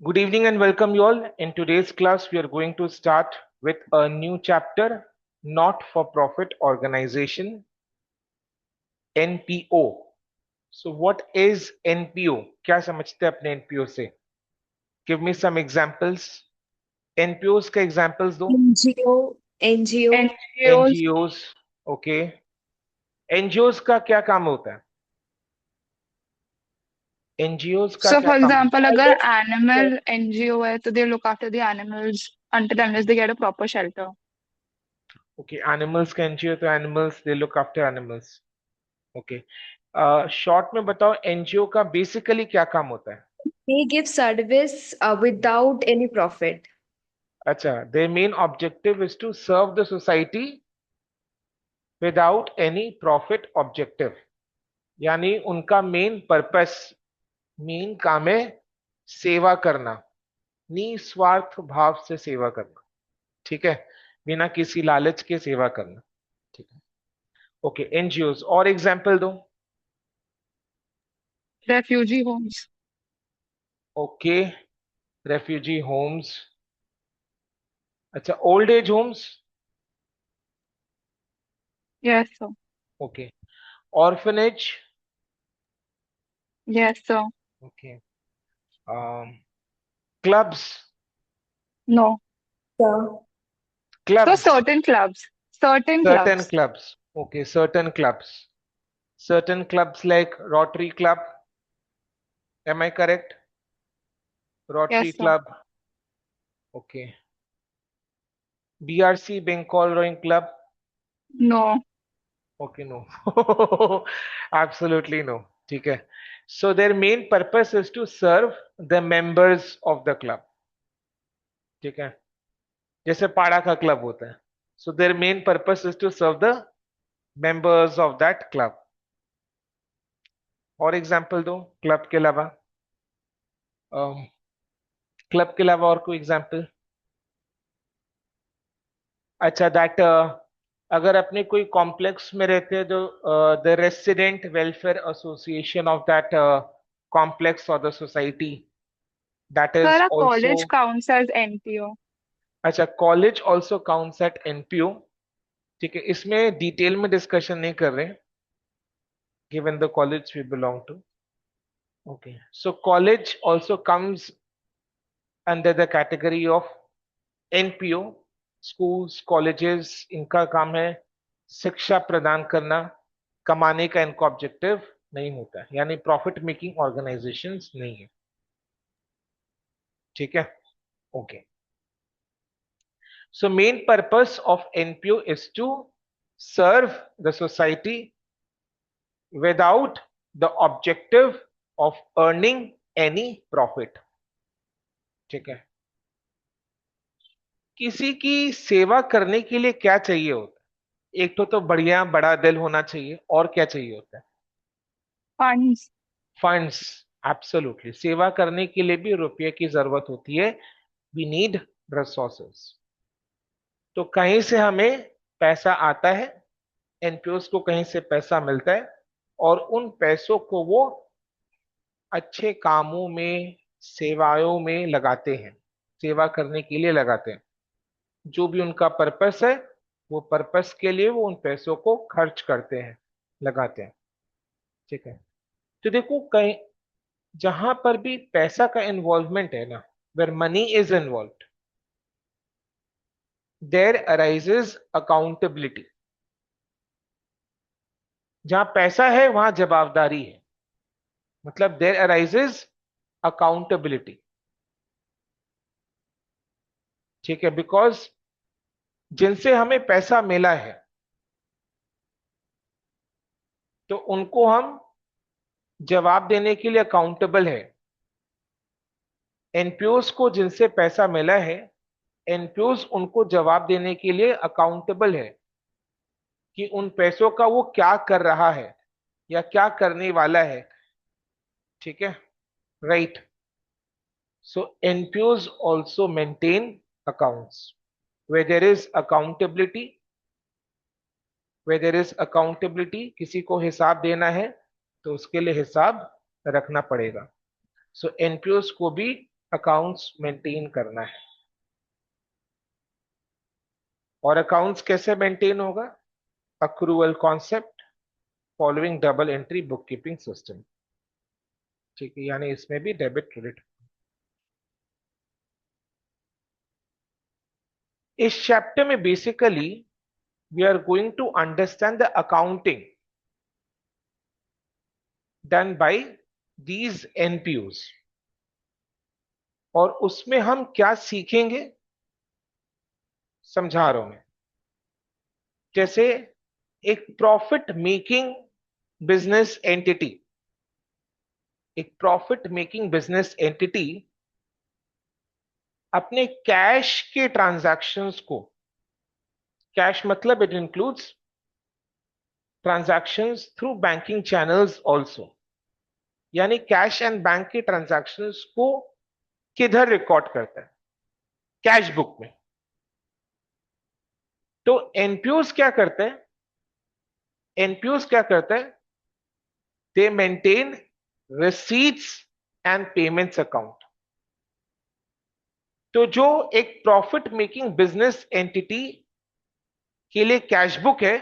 Good evening and welcome you all. In today's class, we are going to start with a new chapter, Not for Profit Organization, NPO. So what is NPO? क्या समझते हैं अपने NPO से? Give me some examples. NPOs का examples दो. NGO NGO NGOs. NGOs, okay. NGOs का क्या काम होता है? NGOs का सो क्या फॉर काम होता एग्जांपल है? अगर एनिमल एनजीओ है तो they look after the animals until unless they get a proper shelter. Okay, animals का NGO तो animals, they look after animals. Okay. Short में बताओ एनजीओ का बेसिकली क्या काम होता है? They give service without any profit. अच्छा, their main objective is to serve the society without any profit objective. यानी उनका मेन पर्पस, मेन काम है सेवा करना, निस्वार्थ भाव से सेवा करना. ठीक है, बिना किसी लालच के सेवा करना. ठीक है. ओके, एनजीओस और एग्जांपल दो. Refugee homes. Okay, refugee homes. अच्छा, old age homes. Yes sir. Okay, orphanage. Yes sir. Okay, clubs. No. So clubs. certain clubs, certain Certain clubs. clubs. Okay, certain clubs. Certain clubs like Rotary Club. Am I correct? Rotary Yes sir. Club. Okay. BRC Bengal Rowing Club. No. Okay, no. Absolutely no. ठीक है. So their main purpose is to serve the members of the club. ठीक है. जैसे पाड़ा का club होता है. So their main purpose is to serve the members of that club. और एग्जाम्पल दो क्लब के अलावा. क्लब के अलावा और कोई एग्जाम्पल? अच्छा, दैट अगर अपने कोई कॉम्प्लेक्स में रहते हैं तो the resident welfare association of that complex और the society, that Sir, is a also. college counts as NPO. अच्छा, college also counts at NPO. ठीक है, इसमें डिटेल में डिस्कशन नहीं कर रहे, given the college we belong to. Okay, so college also comes under the category of NPO. Schools, colleges, इनका काम है शिक्षा प्रदान करना. कमाने का इनका ऑब्जेक्टिव नहीं होता है, यानी प्रॉफिट मेकिंग ऑर्गेनाइजेशंस नहीं है. ठीक है. Okay, so main purpose of NPO is to serve the society without the objective of earning any profit. ठीक है. किसी की सेवा करने के लिए क्या चाहिए होता है? एक तो बढ़िया बड़ा दिल होना चाहिए, और क्या चाहिए होता है? Funds. फंड्स. एब्सोल्युटली, सेवा करने के लिए भी रुपये की जरूरत होती है. We need resources. तो कहीं से हमें पैसा आता है, एनपीओस को कहीं से पैसा मिलता है, और उन पैसों को वो अच्छे कामों में, सेवाओं में लगाते हैं, सेवा करने के लिए लगाते हैं. जो भी उनका पर्पस है, वो पर्पस के लिए वो उन पैसों को खर्च करते हैं, लगाते हैं. ठीक है. तो देखो, कहीं जहां पर भी पैसा का इन्वॉल्वमेंट है ना, where money is involve, there arises accountability. जहां पैसा है वहां जवाबदारी है, मतलब देयर अराइजेज अकाउंटेबिलिटी. ठीक है, बिकॉज जिनसे हमें पैसा मिला है तो उनको हम जवाब देने के लिए अकाउंटेबल है. एनपीओस को जिनसे पैसा मिला है, एनपीओस उनको जवाब देने के लिए अकाउंटेबल है कि उन पैसों का वो क्या कर रहा है या क्या करने वाला है. ठीक है, right. So NPOs also maintain accounts. where there is accountability, किसी को हिसाब देना है तो उसके लिए हिसाब रखना पड़ेगा. सो एनपीओस को भी अकाउंट्स मेंटेन करना है। और अकाउंट्स कैसे मेंटेन होगा? Accrual concept following double entry book keeping system. ठीक है, यानी इसमें भी डेबिट क्रेडिट। इस चैप्टर में basically we are going to understand the accounting done by these NPOs. और उसमें हम क्या सीखेंगे समझा रहा हूं मैं। जैसे एक प्रॉफिट मेकिंग बिजनेस एंटिटी, एक प्रॉफिट मेकिंग बिजनेस एंटिटी अपने कैश के ट्रांजैक्शंस को, कैश मतलब it includes transactions through banking channels also, यानी कैश एंड बैंक के ट्रांजैक्शंस को किधर रिकॉर्ड करता है? कैश बुक में। तो एनपीयूज क्या करते हैं? एनपीयूज क्या करते हैं? दे maintain receipts and payments account. तो जो एक प्रॉफिट मेकिंग बिजनेस एंटिटी के लिए कैश बुक है,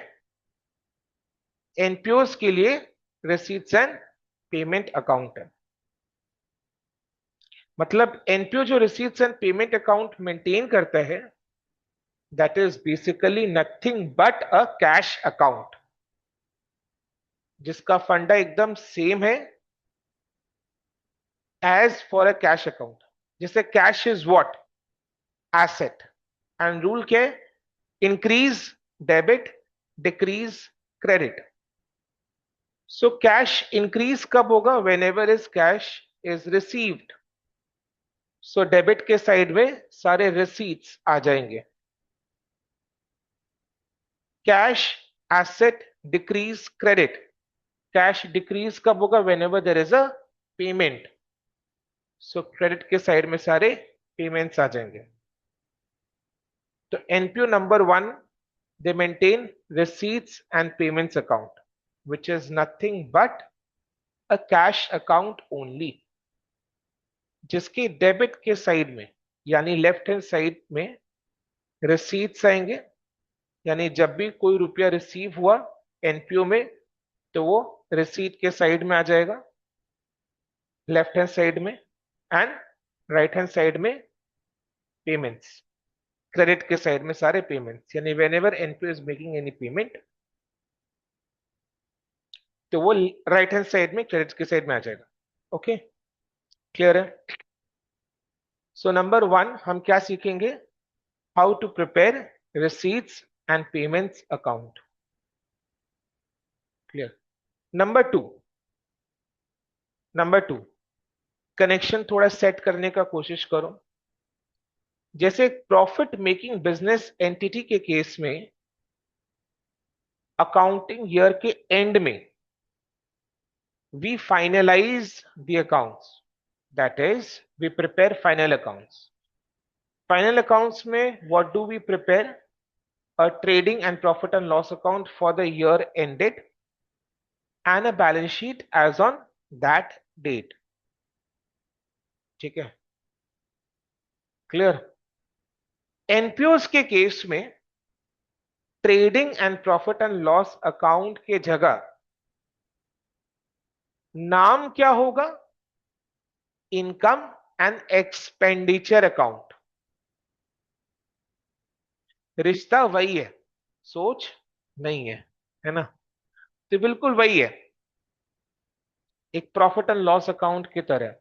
एनपीओस के लिए रिसीट्स एंड पेमेंट अकाउंट है। मतलब एनपीओ जो receipts and payment account maintain करता है, that is basically nothing but a cash account, जिसका फंडा एकदम सेम है as for a cash account. जैसे cash is what? Asset. And rule क्या है? Increase debit, decrease credit. So cash increase कब होगा? Whenever is cash is received. So debit के साइड में सारे रिसीट्स आ जाएंगे। Cash asset decrease credit. Cash decrease कब होगा? When ever there is a payment. So credit के साइड में सारे पेमेंट्स आ जाएंगे। तो NPO number one, they maintain receipts and payments account, which is nothing but a cash account only, जिसके debit के side में यानी लेफ्ट हैंड साइड में रिसीट्स आएंगे, यानी जब भी कोई रुपया रिसीव हुआ एनपीओ में तो वो रिसीट के साइड में आ जाएगा, लेफ्ट हैंड साइड में। एंड राइट हैंड साइड में पेमेंट्स, क्रेडिट के साइड में सारे पेमेंट्स, यानी when ever NPO is making any payment तो वो राइट हैंड साइड में क्रेडिट के साइड में आ जाएगा। ओके, क्लियर है? सो नंबर वन हम क्या सीखेंगे? How to prepare receipts and payments account. Clear? Number two, connection थोड़ा सेट करने का कोशिश करो। जैसे प्रॉफिट मेकिंग बिजनेस एंटिटी के केस में अकाउंटिंग ईयर के एंड में we finalize the accounts, that is we prepare final accounts. Final accounts में what do we prepare? A trading and profit and loss account for the year ended and a balance sheet as on that date. ठीक है, clear? एनपीओस के case में trading and profit and loss account के जगह नाम क्या होगा? Income and expenditure account. रिश्ता वही है, सोच नहीं है, है ना? तो बिल्कुल वही है, एक प्रॉफिट एंड लॉस अकाउंट की तरह।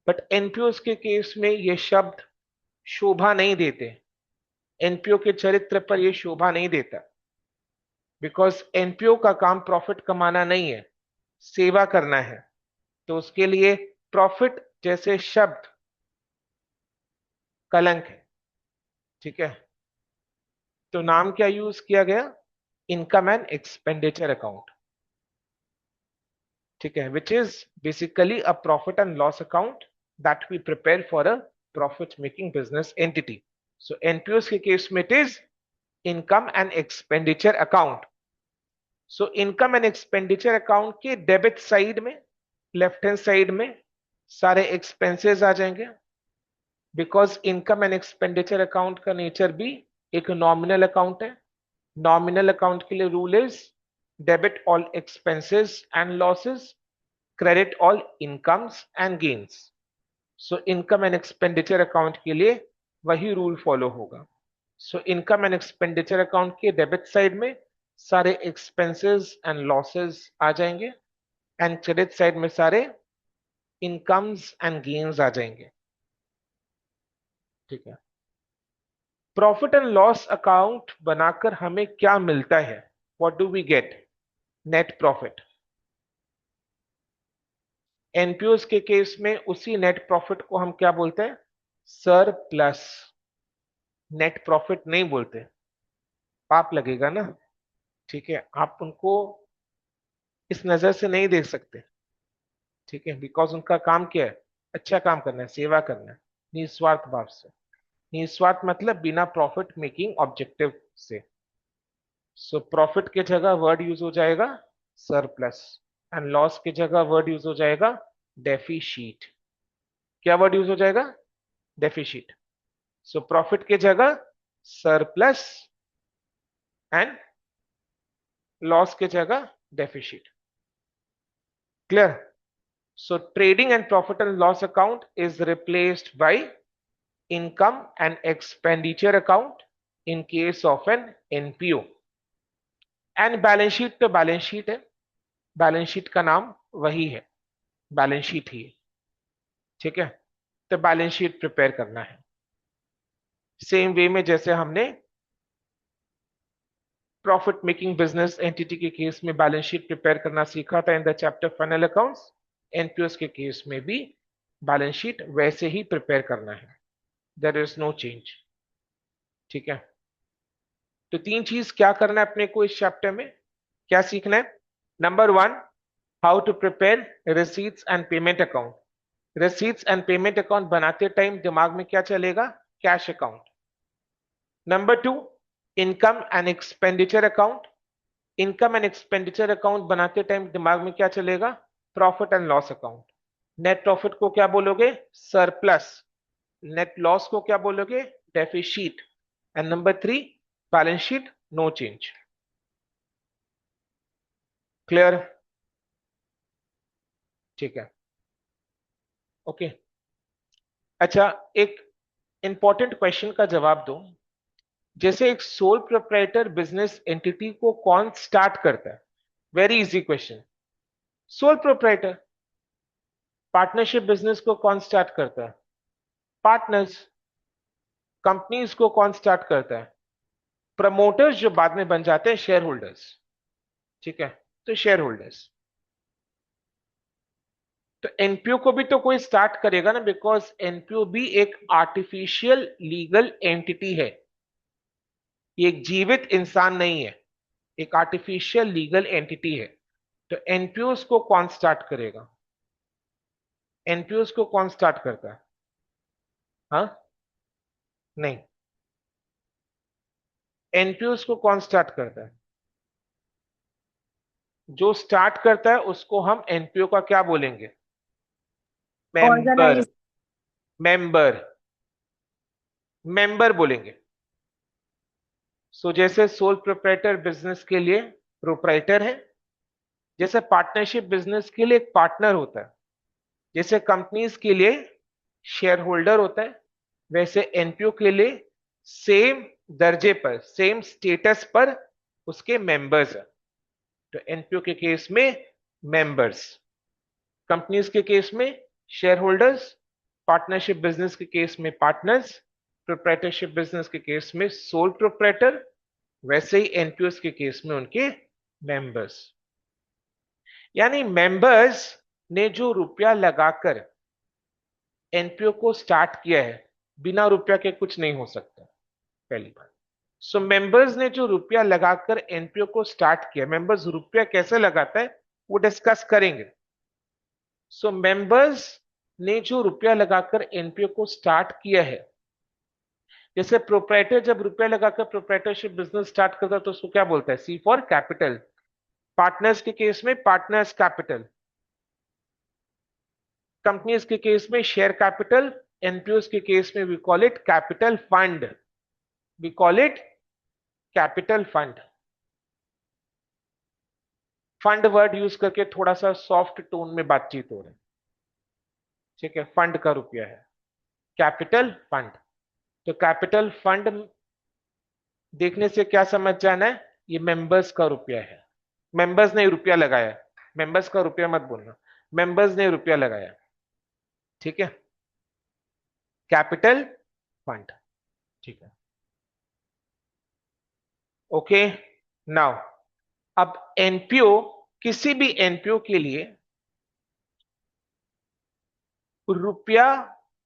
बट एनपीओस के केस में ये शब्द शोभा नहीं देते, एनपीओ के चरित्र पर यह शोभा नहीं देता, बिकॉज एनपीओ का काम प्रॉफिट कमाना नहीं है, सेवा करना है। तो उसके लिए प्रॉफिट जैसे शब्द कलंक है। ठीक है, तो नाम क्या यूज किया गया? Income and expenditure account. ठीक है, which is basically a profit and loss account that we prepare for a profit making business entity. So NPO के केस में it is income and expenditure account. So income and expenditure account के debit side में left hand side में सारे expenses आ जाएंगे, because income and expenditure account का nature भी एक नॉमिनल अकाउंट है। नॉमिनल अकाउंट के लिए rule is debit all expenses and losses, credit all incomes and gains. So income and expenditure account के लिए वही रूल फॉलो होगा। सो इनकम एंड एक्सपेंडिचर अकाउंट के डेबिट साइड में सारे एक्सपेंसेस एंड लॉसेस आ जाएंगे, एंड क्रेडिट साइड में सारे इनकम्स एंड गेन्स आ जाएंगे। ठीक है। प्रॉफिट एंड लॉस अकाउंट बनाकर हमें क्या मिलता है? What do we get? Net profit. NPOs के केस में उसी नेट प्रॉफिट को हम क्या बोलते हैं? सरप्लस। नेट प्रॉफिट नहीं बोलते, पाप लगेगा ना। ठीक है, आप उनको इस नजर से नहीं देख सकते। ठीक है, बिकॉज उनका काम क्या है? अच्छा काम करना है, सेवा करना है, निस्वार्थ भाव से। निस्वार्थ मतलब बिना प्रॉफिट मेकिंग ऑब्जेक्टिव से। सो प्रॉफिट के जगह वर्ड यूज हो जाएगा सरप्लस, एंड लॉस के जगह वर्ड यूज हो जाएगा डेफिशिट। क्या वर्ड यूज हो जाएगा? डेफिशिट। सो प्रॉफिट के जगह सरप्लस एंड लॉस के जगह deficit. Clear? So trading and profit and loss account is replaced by income and expenditure account in case of an NPO. And balance sheet तो balance sheet है, balance sheet का नाम वही है, balance sheet ही है। ठीक है, तो बैलेंस शीट प्रिपेयर करना है सेम वे में जैसे हमने प्रॉफिट मेकिंग बिजनेस एंटिटी के केस में बैलेंस शीट प्रिपेयर करना सीखा था in the chapter final accounts. NPOs के केस में भी बैलेंस शीट वैसे ही प्रिपेयर करना है, देयर इज नो चेंज। ठीक है, तो तीन चीज क्या करना है अपने को इस चैप्टर में, क्या सीखना है? Number one, how to prepare receipts and payment account. Receipts and payment account बनाते टाइम दिमाग में क्या चलेगा? Cash account. Number two, income and expenditure account. Income and expenditure account बनाते टाइम दिमाग में क्या चलेगा? Profit and loss account. Net profit को क्या बोलोगे? सरप्लस। नेट लॉस को क्या बोलोगे? Deficit. And number three, balance sheet no change. Clear? ठीक है, ओके। अच्छा, एक इंपॉर्टेंट क्वेश्चन का जवाब दो। जैसे एक सोल प्रोप्राइटर बिजनेस एंटिटी को कौन स्टार्ट करता है? Very easy question. Sole proprietor. Partnership business को कौन स्टार्ट करता है? पार्टनर्स। कंपनीज को कौन स्टार्ट करता है? प्रमोटर्स, जो बाद में बन जाते हैं शेयर होल्डर्स। ठीक है, तो शेयर होल्डर्स। तो एनपीओ को भी तो कोई स्टार्ट करेगा ना, बिकॉज एनपीओ भी एक आर्टिफिशियल लीगल एंटिटी है। ये एक जीवित इंसान नहीं है, एक आर्टिफिशियल लीगल एंटिटी है। तो एनपीओस को कौन स्टार्ट करेगा? एनपीओस को कौन स्टार्ट करता है? हाँ, नहीं। एनपीओस को कौन स्टार्ट करता है? जो स्टार्ट करता है उसको हम एनपीओ का क्या बोलेंगे? मेंबर। Organize. मेंबर, मेंबर बोलेंगे। सो जैसे सोल प्रोप्राइटर बिजनेस के लिए प्रोप्राइटर है, जैसे पार्टनरशिप बिजनेस के लिए एक पार्टनर होता है, जैसे कंपनीज के लिए शेयर होल्डर होता है, वैसे एनपीओ के लिए सेम दर्जे पर, सेम स्टेटस पर उसके मेंबर्स हैं। तो एनपीओ के केस में मेंबर्स, कंपनीज के केस में शेयर होल्डर्स, पार्टनरशिप बिजनेस के केस में पार्टनर्स, प्रोप्राइटरशिप बिजनेस के केस में सोल प्रोप्राइटर, वैसे ही एनपीओस के केस में उनके मेंबर्स। यानी मेंबर्स ने जो रुपया लगाकर एनपीओ को स्टार्ट किया है, बिना रुपया के कुछ नहीं हो सकता, पहली बात। सो मेंबर्स ने जो रुपया लगाकर एनपीओ को स्टार्ट किया, मेंबर्स रुपया कैसे लगाता है वो डिस्कस करेंगे। सो मेंबर्स ने जो रुपया लगाकर एनपीओ को स्टार्ट किया है, जैसे प्रोप्राइटर जब रुपया लगाकर प्रोप्राइटरशिप बिजनेस स्टार्ट करता है तो उसको क्या बोलता है? C for capital. पार्टनर्स के केस में पार्टनर्स कैपिटल, कंपनीज के केस में शेयर कैपिटल एनपीओ के केस में we call it capital fund, we call it capital fund. Fund word use करके थोड़ा सा सॉफ्ट टोन में बातचीत हो रही है, ठीक है। फंड का रुपया है कैपिटल फंड। तो कैपिटल फंड देखने से क्या समझ जाना है, ये मेंबर्स का रुपया है। मेंबर्स ने रुपया लगाया, मेंबर्स का रुपया मत बोलना, मेंबर्स ने रुपया लगाया, ठीक है। कैपिटल फंड, ठीक है। ओके नाउ, अब एनपीओ, किसी भी एनपीओ के लिए रुपया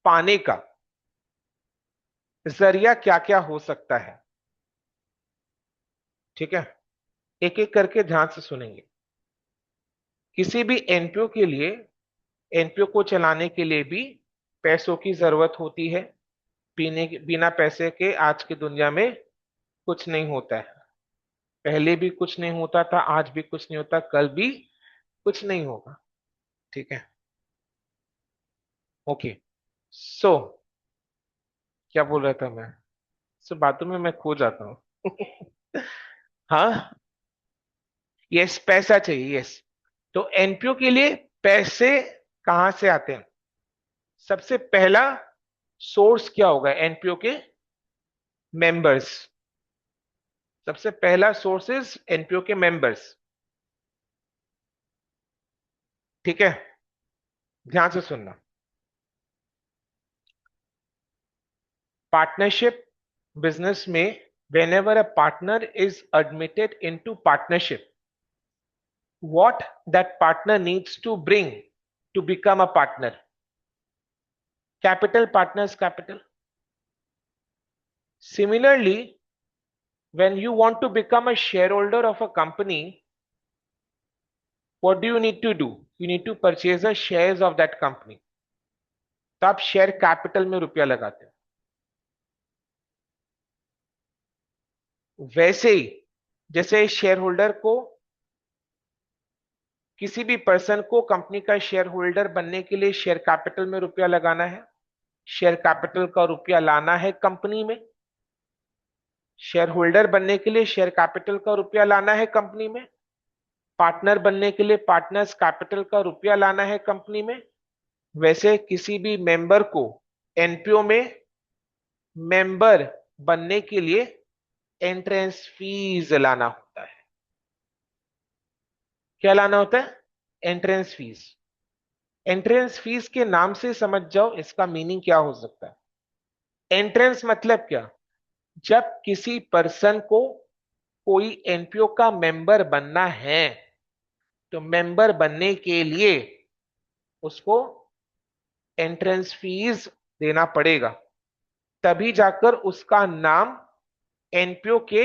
पाने का जरिया क्या क्या हो सकता है, ठीक है। एक एक करके ध्यान से सुनेंगे। किसी भी एनपीओ के लिए, एनपीओ को चलाने के लिए भी पैसों की जरूरत होती है। बिना पैसे के आज की दुनिया में कुछ नहीं होता है। पहले भी कुछ नहीं होता था, आज भी कुछ नहीं होता, कल भी कुछ नहीं होगा, ठीक है। ओके सो क्या बोल रहा था मैं, बातों में मैं खो जाता हूँ। हाँ, यस, पैसा चाहिए, यस। तो एनपीओ के लिए पैसे कहां से आते हैं? सबसे पहला सोर्स क्या होगा एनपीओ के? मेंबर्स। सबसे पहला सोर्सेस एनपीओ के मेंबर्स, ठीक है। ध्यान से सुनना। पार्टनरशिप बिजनेस में whenever a partner is admitted into partnership, what that partner needs to bring to become a partner? Capital, partners capital. Similarly, when you want to become a shareholder of a company, what do you need to do? You need to purchase the shares of that company. तो आप share capital में रुपया लगाते हो। वैसे ही जैसे share holder को, किसी भी पर्सन को कंपनी का शेयर होल्डर बनने के लिए शेयर कैपिटल में रुपया लगाना है, शेयर कैपिटल का रुपया लाना है कंपनी में। शेयर होल्डर बनने के लिए शेयर कैपिटल का रुपया लाना है कंपनी में। पार्टनर बनने के लिए पार्टनर्स कैपिटल का रुपया लाना है कंपनी में। वैसे किसी भी मेंबर को एनपीओ में मेंबर बनने के लिए एंट्रेंस फीस लाना होता है। क्या लाना होता है? Entrance fees. एंट्रेंस फीस के नाम से समझ जाओ इसका मीनिंग क्या हो सकता है। एंट्रेंस मतलब क्या? जब किसी पर्सन को कोई एनपीओ का मेंबर बनना है तो मेंबर बनने के लिए उसको एंट्रेंस फीस देना पड़ेगा, तभी जाकर उसका नाम एनपीओ के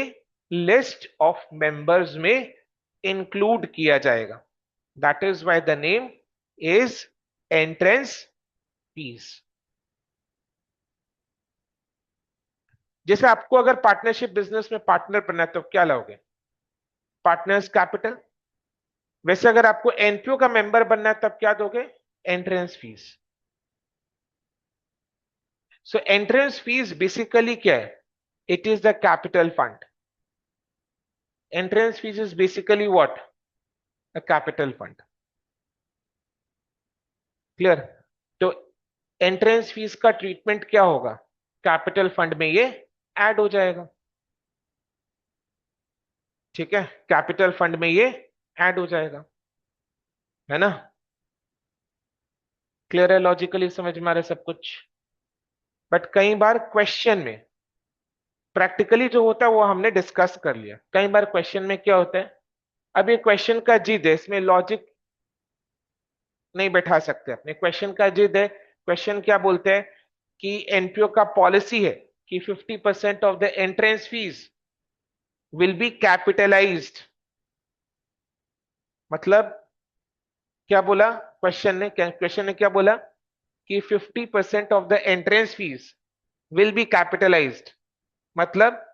लिस्ट ऑफ मेंबर्स में इंक्लूड किया जाएगा। That is why the name is entrance fees. जैसे आपको अगर पार्टनरशिप बिजनेस में पार्टनर बनना है तो क्या लाओगे? Partners capital. वैसे अगर आपको एनपीओ का मेंबर बनना है तब क्या दोगे? Entrance fees. So entrance fees basically क्या है? It is the capital fund. Entrance fees is basically what? A capital fund. Clear? तो एंट्रेंस फीस का ट्रीटमेंट क्या होगा? कैपिटल फंड में ये ऐड हो जाएगा, ठीक है। कैपिटल फंड में ये ऐड हो जाएगा, है ना? क्लियर है? लॉजिकली समझ में आ रहा है सब कुछ? बट कई बार क्वेश्चन में, प्रैक्टिकली जो होता है वो हमने डिस्कस कर लिया। कई बार क्वेश्चन में क्या होता है, अब ये क्वेश्चन का जिद है, इसमें लॉजिक नहीं बैठा सकते अपने। क्वेश्चन का जिद है, क्वेश्चन क्या बोलते हैं कि एनपीओ का पॉलिसी है कि 50% of the entrance fees will be capitalised. मतलब क्या बोला क्वेश्चन ने? क्वेश्चन ने क्या बोला कि 50% of the entrance fees will be capitalised. मतलब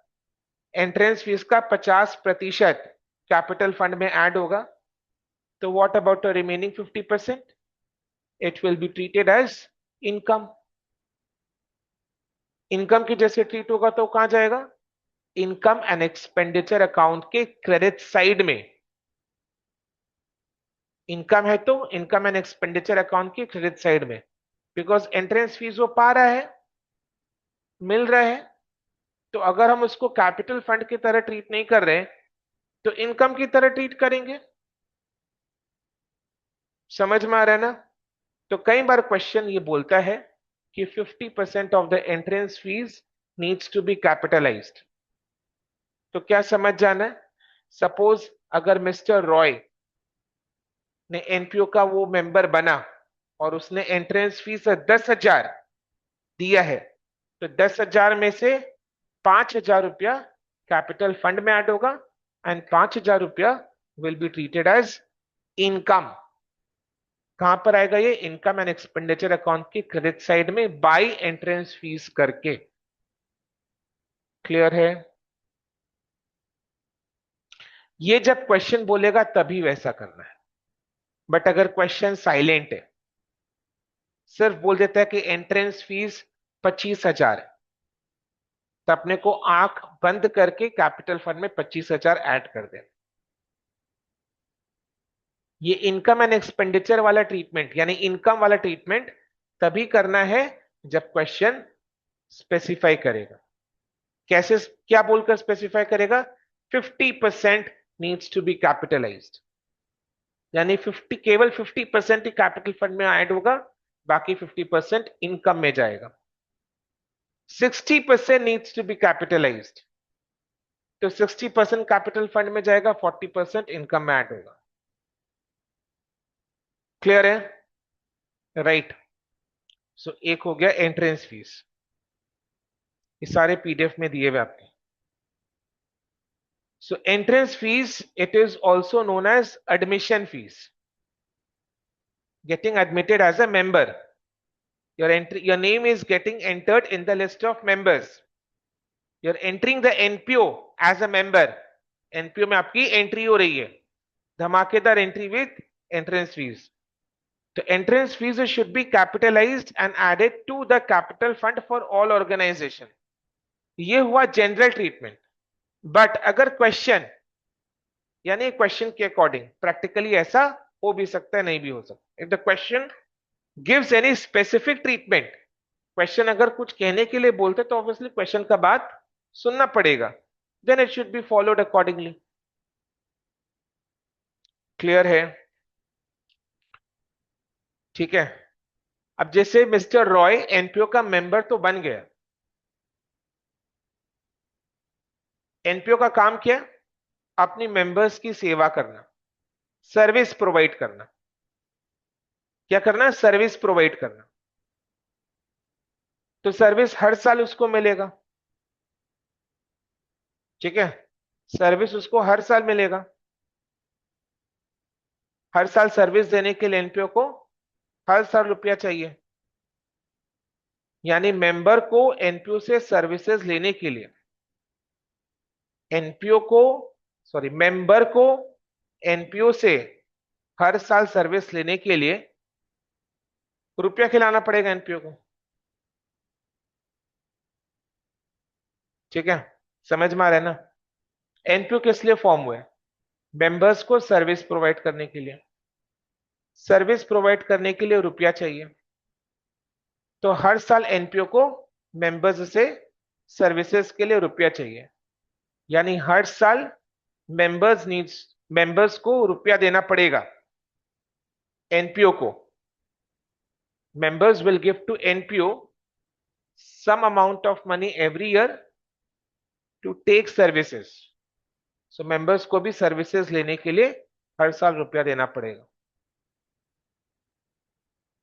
एंट्रेंस फीस का 50% कैपिटल फंड में ऐड होगा। तो what about the remaining 50%? It will be treated as income. Income की जैसे ट्रीट होगा तो कहां जाएगा, इनकम एंड एक्सपेंडिचर अकाउंट के क्रेडिट साइड में। इनकम है तो इनकम एंड एक्सपेंडिचर अकाउंट के क्रेडिट साइड में, बिकॉज एंट्रेंस फीस वो पा रहा है, मिल रहा है। तो अगर हम उसको कैपिटल फंड की तरह ट्रीट नहीं कर रहे तो इनकम की तरह ट्रीट करेंगे। समझ में आ रहा है ना। तो कई बार क्वेश्चन ये बोलता है कि 50% of the entrance fees needs to be capitalised. तो क्या समझ जाना है, सपोज अगर मिस्टर रॉय ने एनपीओ का वो मेंबर बना और उसने एंट्रेंस फीस 10,000 दिया है, तो 10,000 में से 5,000 रुपया कैपिटल फंड में ऐड होगा एंड 5,000 रुपया will be treated as income. कहां पर आएगा ये, इनकम एंड एक्सपेंडिचर अकाउंट की क्रेडिट साइड में बाई एंट्रेंस फीस करके। क्लियर है। ये जब क्वेश्चन बोलेगा तभी वैसा करना है। बट अगर क्वेश्चन साइलेंट है, सिर्फ बोल देता है कि एंट्रेंस फीस 25,000 है, तो अपने को आंख बंद करके कैपिटल फंड में 25,000 ऐड कर दे। ये इनकम एंड एक्सपेंडिचर वाला ट्रीटमेंट यानी इनकम वाला ट्रीटमेंट तभी करना है जब क्वेश्चन स्पेसिफाई करेगा। कैसे, क्या बोलकर स्पेसिफाई करेगा, 50% नीड्स टू बी कैपिटलाइज्ड, यानी 50, केवल 50% ही कैपिटल फंड में ऐड होगा, बाकी 50% इनकम में जाएगा। 60% नीड्स टू बी कैपिटलाइज्ड, तो 60% कैपिटल फंड में जाएगा, 40% इनकम में ऐड होगा। क्लियर है, राइट। सो एक हो गया एंट्रेंस फीस, ये सारे पीडीएफ में दिए हुए आपके। So entrance fees, it is also known as admission fees, getting admitted as a member. Your name is getting entered in the list of members. You're entering the NPO as a member. NPO में आपकी entry हो रही है, धमाकेदार entry with entrance fees. तो entrance fees should be capitalized and added to the capital fund for all organization. ये हुआ general treatment. But अगर क्वेश्चन, यानी क्वेश्चन के अकॉर्डिंग प्रैक्टिकली ऐसा हो भी सकता है, नहीं भी हो सकता। If the question gives any specific treatment, question अगर कुछ कहने के लिए बोलते तो ऑब्वियसली क्वेश्चन का बात सुनना पड़ेगा, then it should be followed accordingly. Clear है, ठीक है। अब जैसे मिस्टर रॉय एनपीओ का मेंबर तो बन गया, एनपीओ का काम क्या, अपनी मेंबर्स की सेवा करना, सर्विस प्रोवाइड करना। क्या करना, सर्विस प्रोवाइड करना। तो सर्विस हर साल उसको मिलेगा, ठीक है, सर्विस उसको हर साल मिलेगा। हर साल सर्विस देने के लिए एनपीओ को हर साल रुपया चाहिए, यानी मेंबर को एनपीओ से सर्विसेज लेने के लिए, एनपीओ को, सॉरी, मेंबर को एनपीओ से हर साल सर्विस लेने के लिए रुपया खिलाना पड़ेगा एनपीओ को। ठीक है, समझ में आ रहा है ना। एनपीओ किस लिए फॉर्म हुआ है, मेंबर्स को सर्विस प्रोवाइड करने के लिए। सर्विस प्रोवाइड करने के लिए रुपया चाहिए, तो हर साल एनपीओ को मेंबर्स से सर्विसेज के लिए रुपया चाहिए, यानी हर साल मेंबर्स को रुपया देना पड़ेगा एनपीओ को। Members will give to NPO some amount of money every year to take services. So members को भी सर्विसेज लेने के लिए हर साल रुपया देना पड़ेगा।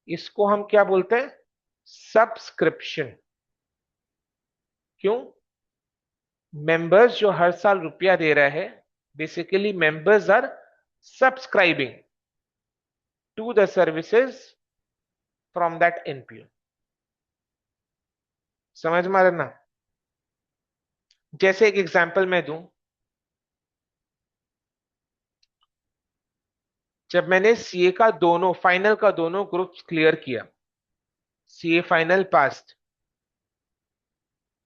इसको हम क्या बोलते हैं, सब्सक्रिप्शन। क्यों, मेंबर्स जो हर साल रुपया दे रहा है, basically members are subscribing to the services from that NPO. समझ में आ रहा ना। जैसे एक एग्जांपल मैं दूं, जब मैंने सीए का दोनों फाइनल का दोनों ग्रुप्स क्लियर किया, सीए फाइनल पास्ट,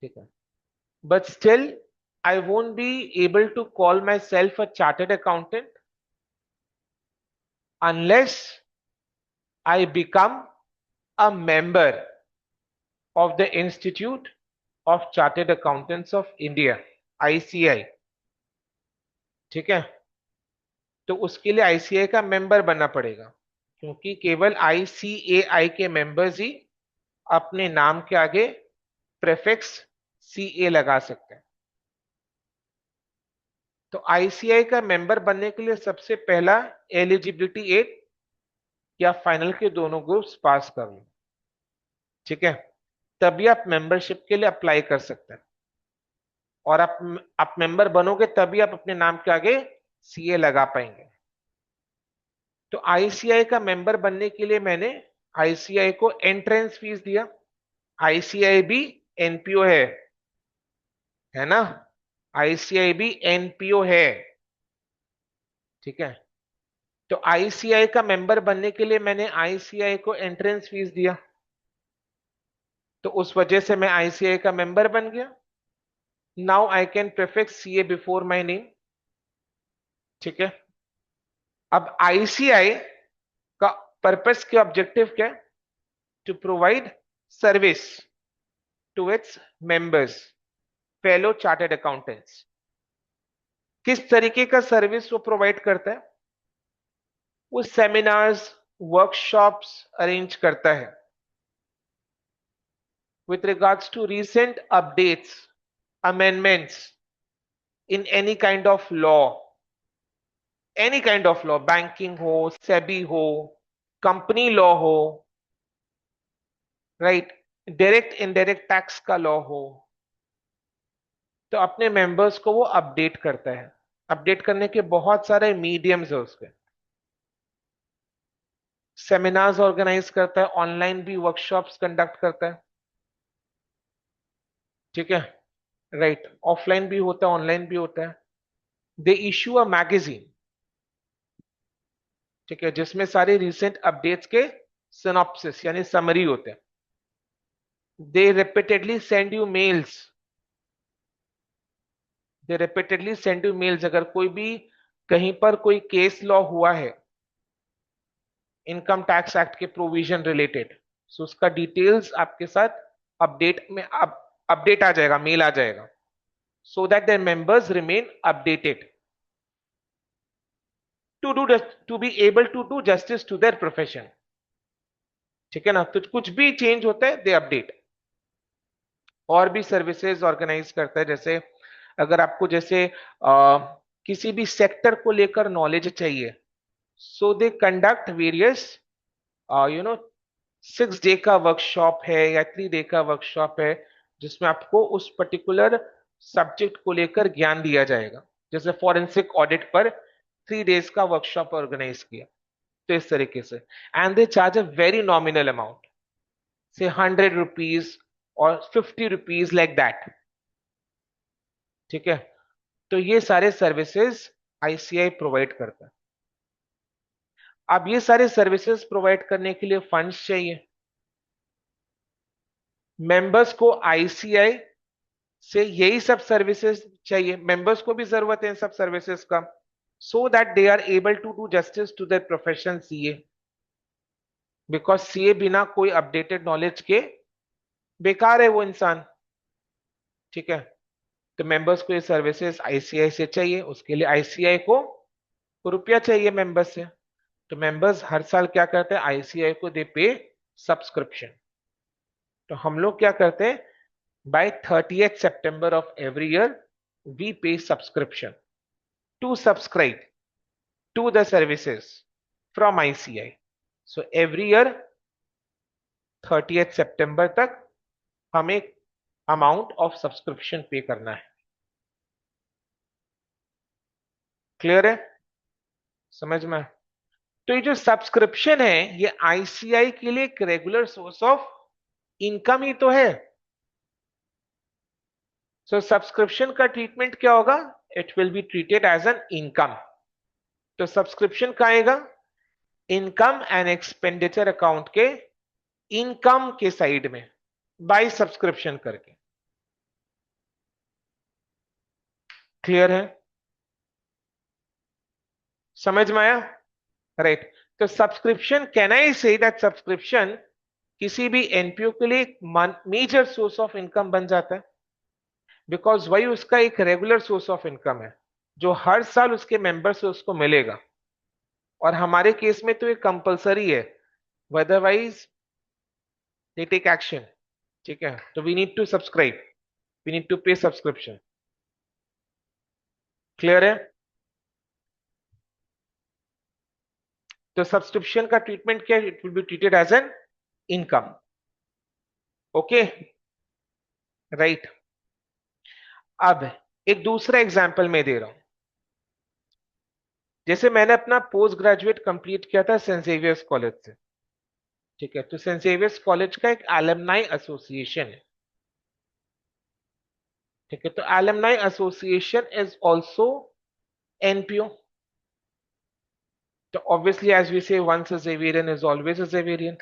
ठीक है, but still I won't be able to call myself a chartered accountant unless I become a member of the Institute of Chartered Accountants of India, ICI. ठीक है, तो उसके लिए ICI का member बनना पड़ेगा, क्योंकि केवल आईसीएआई के मेंबर्स ही अपने नाम के आगे प्रेफिक्स सीए लगा सकते हैं। तो आईसीआई का मेंबर बनने के लिए सबसे पहला एलिजिबिलिटी 8 या फाइनल के दोनों ग्रुप्स पास कर लो, ठीक है, तभी आप मेंबरशिप के लिए अप्लाई कर सकते हैं। और आप मेंबर बनोगे तभी आप अपने नाम के आगे सीए लगा पाएंगे। तो आईसीआई का मेंबर बनने के लिए मैंने आईसीआई को एंट्रेंस फीस दिया। आईसीआई भी एनपीओ है ना, आईसीआई भी एनपीओ है, ठीक है। तो आईसीआई का मेंबर बनने के लिए मैंने आईसीआई को एंट्रेंस फीस दिया, तो उस वजह से मैं आईसीआई का मेंबर बन गया। Now I can prefix CA before my name, ठीक है। अब आईसीआई का पर्पस क्या, ऑब्जेक्टिव क्या, to provide service to its members, fellow chartered accountants. किस तरीके का सर्विस वो प्रोवाइड करता है? वो सेमिनार्स, वर्कशॉप्स अरेंज करता है with regards to recent updates, amendments in any kind of law, banking हो, सेबी हो, कंपनी लॉ हो, राइट, डायरेक्ट इनडायरेक्ट टैक्स का लॉ हो, तो अपने मेंबर्स को वो अपडेट करता है। अपडेट करने के बहुत सारे मीडियम्स है उसके। सेमिनार्स ऑर्गेनाइज करता है, ऑनलाइन भी वर्कशॉप्स कंडक्ट करता है, ठीक है, राइट, ऑफलाइन भी होता है, ऑनलाइन भी होता है। दे इशू अ मैगजीन, ठीक है, जिसमें सारे रिसेंट अपडेट्स के सिनॉप्सिस यानी समरी होते हैं। दे रिपीटेडली सेंड यू मेल्स, अगर कोई भी कहीं पर कोई केस लॉ हुआ है इनकम टैक्स एक्ट के प्रोविजन रिलेटेड, सो उसका डिटेल्स आपके साथ अपडेट में अपडेट आ जाएगा, मेल आ जाएगा, so that their members remain updated to be able to do justice to their profession, ठीक है ना। तो कुछ भी चेंज होता है दे अपडेट। और भी सर्विसेज ऑर्गेनाइज करता है, जैसे अगर आपको जैसे किसी भी सेक्टर को लेकर नॉलेज चाहिए, so they conduct various you know 6 day का वर्कशॉप है या 3 डे का वर्कशॉप है, जिसमें आपको उस पर्टिकुलर सब्जेक्ट को लेकर ज्ञान दिया जाएगा। जैसे फॉरेंसिक ऑडिट पर 3 डेज का वर्कशॉप ऑर्गेनाइज किया, तो इस तरीके से। And they charge a very nominal amount, से 100 रुपीज और 50 रुपीज लाइक दैट, ठीक है। तो ये सारे सर्विसेज आईसीआई प्रोवाइड करता है। अब ये सारे सर्विसेज प्रोवाइड करने के लिए फंड्स चाहिए। मेंबर्स को आईसीआई से यही सब सर्विसेज चाहिए, मेंबर्स को भी जरूरत है इन सब सर्विसेज का, so that they are able to do justice to their profession CA. Because CA बिना कोई अपडेटेड नॉलेज के बेकार है वो इंसान, ठीक है। तो मेंबर्स को ये सर्विसेज आईसीआई से चाहिए, उसके लिए आईसीआई को रुपया चाहिए मेंबर्स से। तो मेंबर्स हर साल क्या करते हैं, आईसीआई को दे पे सब्सक्रिप्शन। तो हम लोग क्या करते हैं, bye 30th September of every year we pay subscription to subscribe to the services from ICI. So every year 30th September तक हमें अमाउंट ऑफ सब्सक्रिप्शन पे करना है। क्लियर है, समझ में? तो ये जो सब्सक्रिप्शन है ये आईसीआई के लिए एक रेगुलर सोर्स ऑफ इनकम ही तो है। सो सब्सक्रिप्शन का ट्रीटमेंट क्या होगा, it will be treated as an income. तो सब्सक्रिप्शन का आएगा इनकम एंड एक्सपेंडिचर अकाउंट के इनकम के साइड में बाय सब्सक्रिप्शन करके। क्लियर है? समझ में आया? राइट। तो subscription, can I say that subscription किसी भी एनपीओ के लिए एक मेजर सोर्स ऑफ इनकम बन जाता है, बिकॉज वही उसका एक रेगुलर सोर्स ऑफ इनकम है जो हर साल उसके मेंबर से उसको मिलेगा। और हमारे केस में तो ये कंपलसरी है, अदरवाइज दे टेक एक्शन। ठीक है, तो we need to subscribe, we need to pay subscription. Clear है? तो सब्सक्रिप्शन का ट्रीटमेंट क्या है? It will be treated as an income. Okay, right. अब एक दूसरा एग्जांपल मैं दे रहा हूं। जैसे मैंने अपना पोस्ट ग्रेजुएट कंप्लीट किया था सेंट जेवियर्स कॉलेज से। ठीक है, तो सेंट जेवियर्स कॉलेज का एक एलुमनाई एसोसिएशन है। ठीक है, तो alumni association is also NPO. तो obviously as we say once a Xavierian is always a Xavierian.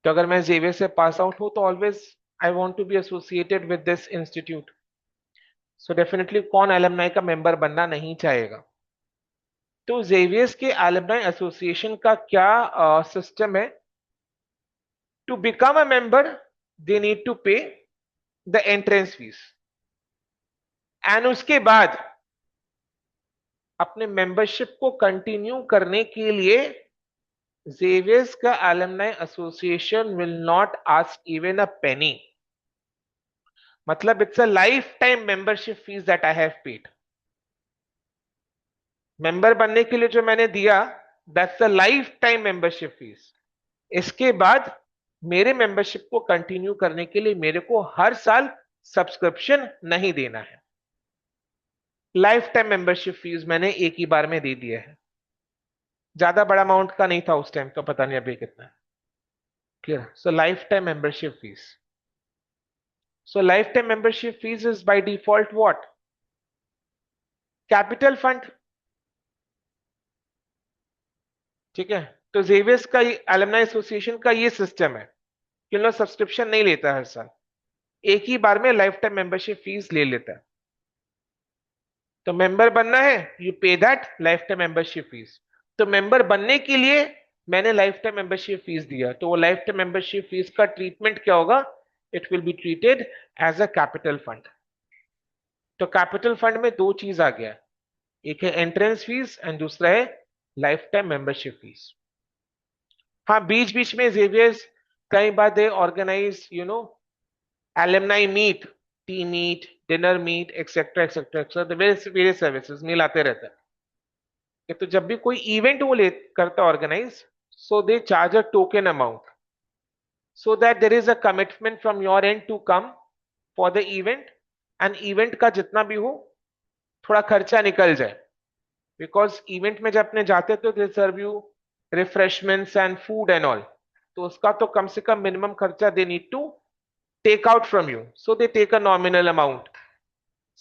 तो अगर मैं जेवियर से पास आउट हूं तो always I want to be associated with this institute. So definitely कौन एलुमनाई का member बनना नहीं चाहेगा? तो जेवियर्स के एलुमनाई एसोसिएशन का क्या सिस्टम है? To become a member they need to pay the entrance fees, and उसके बाद अपने मेंबरशिप को कंटिन्यू करने के लिए जेवियर्स का alumni association will not ask even a penny. मतलब it's a lifetime membership fees that I have paid. Member बनने के लिए जो मैंने दिया, that's a lifetime membership fees. इसके बाद मेरे मेंबरशिप को कंटिन्यू करने के लिए मेरे को हर साल सब्सक्रिप्शन नहीं देना है। लाइफ टाइम मेंबरशिप फीस मैंने एक ही बार में दे दिया है। ज्यादा बड़ा अमाउंट का नहीं था उस टाइम, तो पता नहीं अभी कितना है। Clear? So life time membership fees. So life time membership fees is by default what? Capital fund. ठीक है, तो जेवियर्स का एलुमनाई एसोसिएशन का ये सिस्टम है कि उन लोग सब्सक्रिप्शन नहीं लेता हर साल, एक ही बार में लाइफ टाइम मेंबरशिप फीस ले लेता है। तो मेंबर बनना है, यू पे that life time membership fees. तो मेंबर बनने के लिए मैंने लाइफ टाइम मेंबरशिप फीस दिया, तो वो लाइफ टाइम मेंबरशिप फीस का ट्रीटमेंट क्या होगा? It will be treated as a capital fund. तो कैपिटल फंड में दो चीज आ गया, एक है एंट्रेंस फीस एंड दूसरा है लाइफ टाइम मेंबरशिप फीस। हाँ, बीच बीच में जेवियर्स कई बार they organize alumni meet, tea meet, dinner meet, etc., etc., etc. The various services मिलाते रहता है। तो जब भी कोई इवेंट वो ले करता organize, so they charge a token amount, so that there is a commitment from your end to come for the event, and event का जितना भी हो थोड़ा खर्चा निकल जाए। बिकॉज इवेंट में जब अपने जाते तो they serve you refreshments and food and all, तो उसका तो कम से कम मिनिमम खर्चा they need to take out from you. So they take a nominal amount,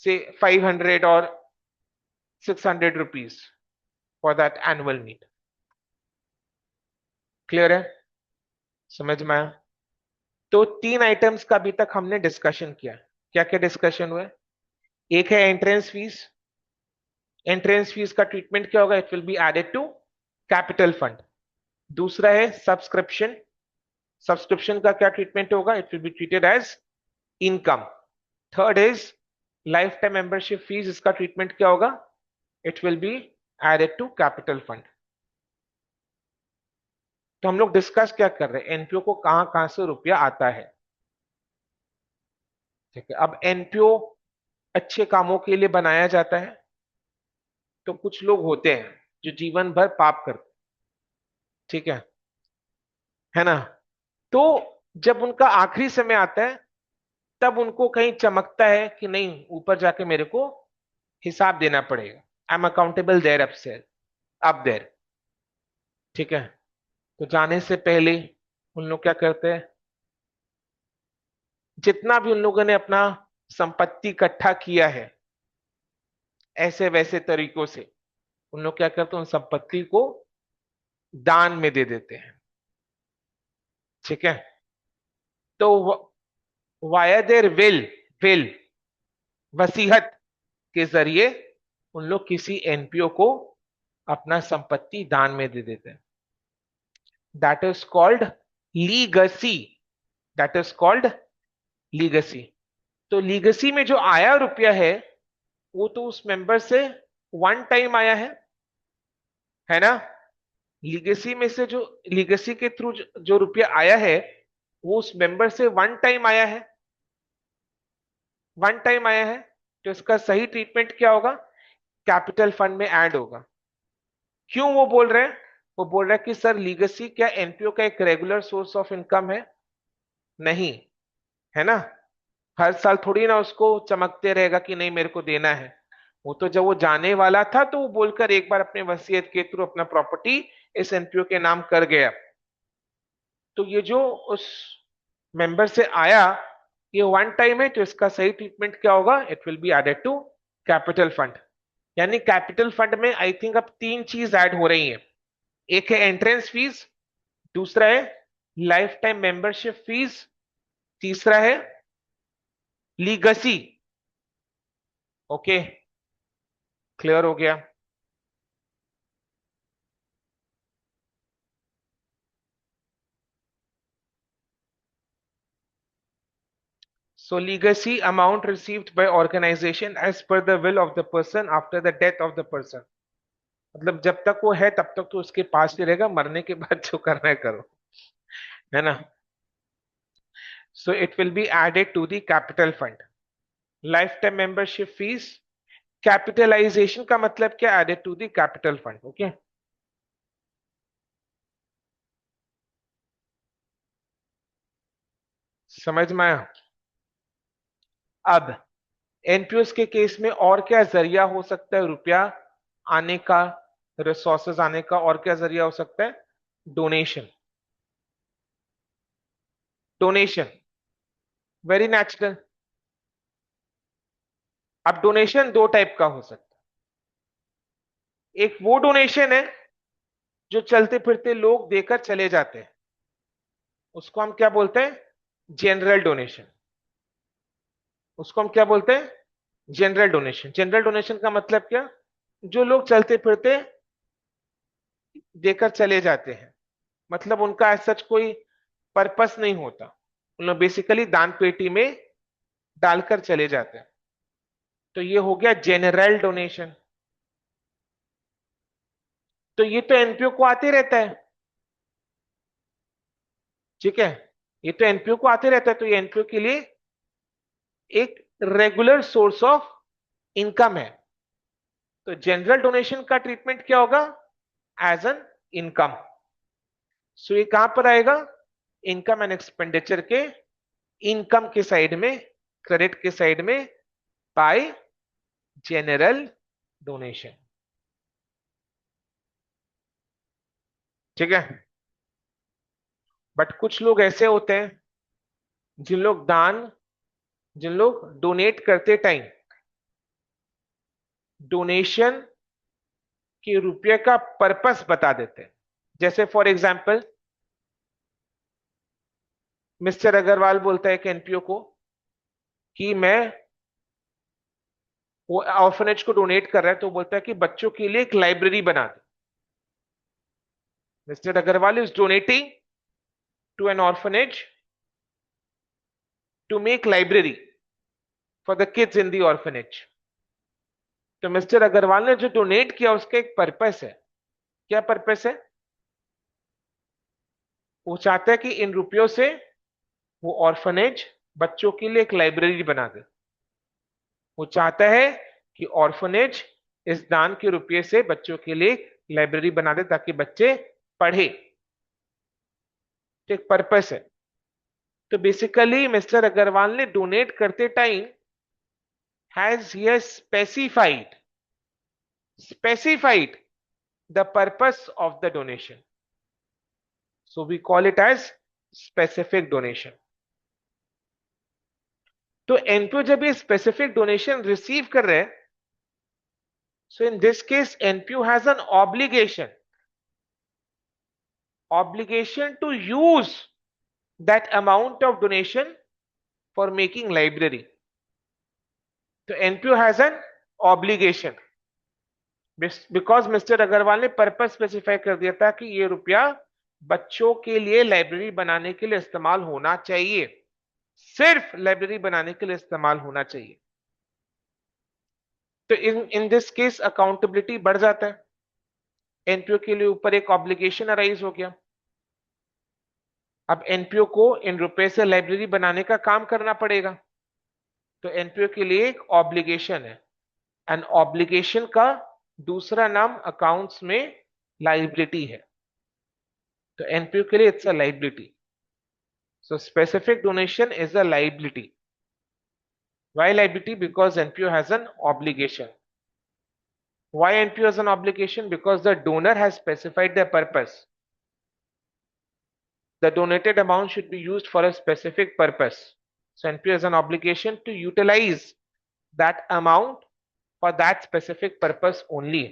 say 500 or 600 rupees for that annual meet. Clear है? समझ में आया? तो तीन आइटम्स का अभी तक हमने डिस्कशन किया। क्या क्या डिस्कशन हुआ? एक है एंट्रेंस फीस। एंट्रेंस फीस का ट्रीटमेंट क्या होगा? It will be added to capital fund. दूसरा है सब्सक्रिप्शन। सब्सक्रिप्शन का क्या ट्रीटमेंट होगा? It will be treated as income. Third is lifetime membership fees. इसका ट्रीटमेंट क्या होगा? It will be added to capital fund. तो हम लोग डिस्कस क्या कर रहे हैं? एनपीओ को कहां कहां से रुपया आता है। ठीक है, अब एनपीओ अच्छे कामों के लिए बनाया जाता है। तो कुछ लोग होते हैं जो जीवन भर पाप करते हैं। ठीक है ना? तो जब उनका आखिरी समय आता है, तब उनको कहीं चमकता है कि नहीं, ऊपर जाके मेरे को हिसाब देना पड़ेगा। I am accountable there up there. ठीक है, तो जाने से पहले उन लोग क्या करते हैं? जितना भी उन लोगों ने अपना संपत्ति इकट्ठा किया है, ऐसे वैसे तरीकों से उन लोग क्या करते हैं? उन संपत्ति को दान में दे देते हैं। ठीक है, तो वाया देयर विल वसीहत के जरिए उन लोग किसी एनपीओ को अपना संपत्ति दान में दे देते हैं। That is called legacy. That is called legacy. तो लीगसी में जो आया रुपया है वो तो उस मेंबर से वन टाइम आया है ना। लीगेसी में से जो लीगेसी के थ्रू जो रुपया आया है वो उस मेंबर से वन टाइम आया है, वन टाइम आया है। तो इसका सही ट्रीटमेंट क्या होगा? कैपिटल फंड में ऐड होगा। क्यों वो बोल रहे हैं? वो बोल रहे हैं कि सर लीगेसी क्या एनपीओ का एक रेगुलर सोर्स ऑफ इनकम है? नहीं, है ना। हर साल थोड़ी ना उसको चमकते रहेगा कि नहीं मेरे को देना है। वो तो जब वो जाने वाला था तो वो बोलकर एक बार अपने वसीयत के थ्रू अपना प्रॉपर्टी इस एनपीओ के नाम कर गया। तो ये जो उस मेंबर से आया ये वन टाइम है, तो इसका सही ट्रीटमेंट क्या होगा? It will be added to capital fund. यानी कैपिटल फंड में आई थिंक अब तीन चीज ऐड हो रही है। एक है एंट्रेंस फीस, दूसरा है लाइफ टाइम मेंबरशिप फीस, तीसरा है लीगसी। ओके, क्लियर हो गया? So legacy amount received by organization as per the will of the person after the death of the person। मतलब जब तक वो है तब तक तो उसके पास ही रहेगा, मरने के बाद जो करना है करो, है ना। So it will be added to the capital fund। Lifetime membership fees, capitalization का मतलब क्या? Added to the capital fund. Okay, समझ में आया? अब एनपीओस के केस में और क्या जरिया हो सकता है रुपया आने का, रिसोर्सेज आने का? और क्या जरिया हो सकता है? डोनेशन। Donation very natural. अब डोनेशन दो टाइप का हो सकता है। एक वो डोनेशन है जो चलते फिरते लोग देकर चले जाते हैं, उसको हम क्या बोलते हैं? General donation. उसको हम क्या बोलते हैं? General donation. जनरल डोनेशन का मतलब क्या? जो लोग चलते फिरते देकर चले जाते हैं, मतलब उनका सच कोई पर्पस नहीं होता, उन लोग बेसिकली दान पेटी में डालकर चले जाते हैं। तो ये हो गया जनरल डोनेशन। तो ये तो एनपीओ को आते रहता है, ठीक है। ये तो एनपीओ को आते रहता है, तो ये एनपीओ के लिए एक रेगुलर सोर्स ऑफ इनकम है। तो जनरल डोनेशन का ट्रीटमेंट क्या होगा? As an income. सो ये कहां पर आएगा? इनकम एंड एक्सपेंडिचर के इनकम के साइड में, क्रेडिट के साइड में, बाय जनरल डोनेशन। ठीक है। बट कुछ लोग ऐसे होते हैं जिन लोग डोनेट करते टाइम डोनेशन के रुपये का पर्पस बता देते हैं। जैसे फॉर एग्जाम्पल मिस्टर अग्रवाल बोलता है कि एनपीओ को कि मैं, वो ऑर्फनेज को डोनेट कर रहा है तो बोलता है कि बच्चों के लिए एक लाइब्रेरी बना दो। Mister Agrawal is donating to an orphanage to make library for the kids in the orphanage. तो मिस्टर अग्रवाल ने जो डोनेट किया उसका एक पर्पस है। क्या पर्पस है? वो चाहता है कि इन रुपयों से वो ऑर्फनेज बच्चों के लिए एक लाइब्रेरी बना दे। वो चाहता है कि ऑर्फनेज इस दान के रुपये से बच्चों के लिए लाइब्रेरी बना दे ताकि बच्चे पढ़े। तो एक पर्पस है। तो बेसिकली मिस्टर अग्रवाल ने डोनेट करते time has here specified the purpose of the donation. So we call it as specific donation. तो एनपीओ जब ये स्पेसिफिक डोनेशन रिसीव कर रहे हैं, so in this case NPO has an obligation to use that amount of donation for making library। तो NPO has an obligation because mister Agrawal ने purpose specify कर दिया था कि ये रुपया बच्चों के लिए लाइब्रेरी बनाने के लिए इस्तेमाल होना चाहिए, सिर्फ लाइब्रेरी बनाने के लिए इस्तेमाल होना चाहिए। तो इन इन दिस केस अकाउंटेबिलिटी बढ़ जाता है, एनपीओ के लिए ऊपर एक ऑब्लिगेशन अराइज हो गया। अब एनपीओ को इन रुपए से लाइब्रेरी बनाने का काम करना पड़ेगा, तो एनपीओ के लिए एक ऑब्लिगेशन है, एंड ऑब्लिगेशन का दूसरा नाम अकाउंट्स में लाइबिलिटी है। तो एनपीओ के लिए it's a liability, so specific donation is a liability. Why liability? Because NPO has an obligation. Why NPO has an obligation? Because the donor has specified the purpose. The donated amount should be used for a specific purpose. So NPO has an obligation to utilize that amount for that specific purpose only.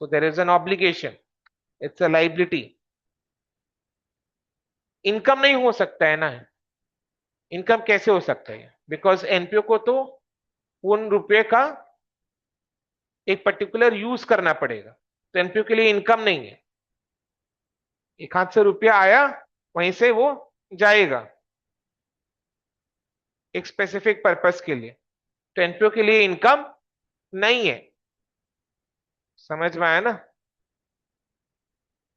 So there is an obligation. It's a liability. Income नहीं हो सकता है ना, income कैसे हो सकता है? Because NPO को तो उन रुपए का एक पर्टिकुलर यूज करना पड़ेगा, तो एनपीओ के लिए इनकम नहीं है। एक हाथ से रुपया आया, वहीं से वो जाएगा एक स्पेसिफिक पर्पस के लिए, तो एनपीओ के लिए इनकम नहीं है। समझ में आया ना?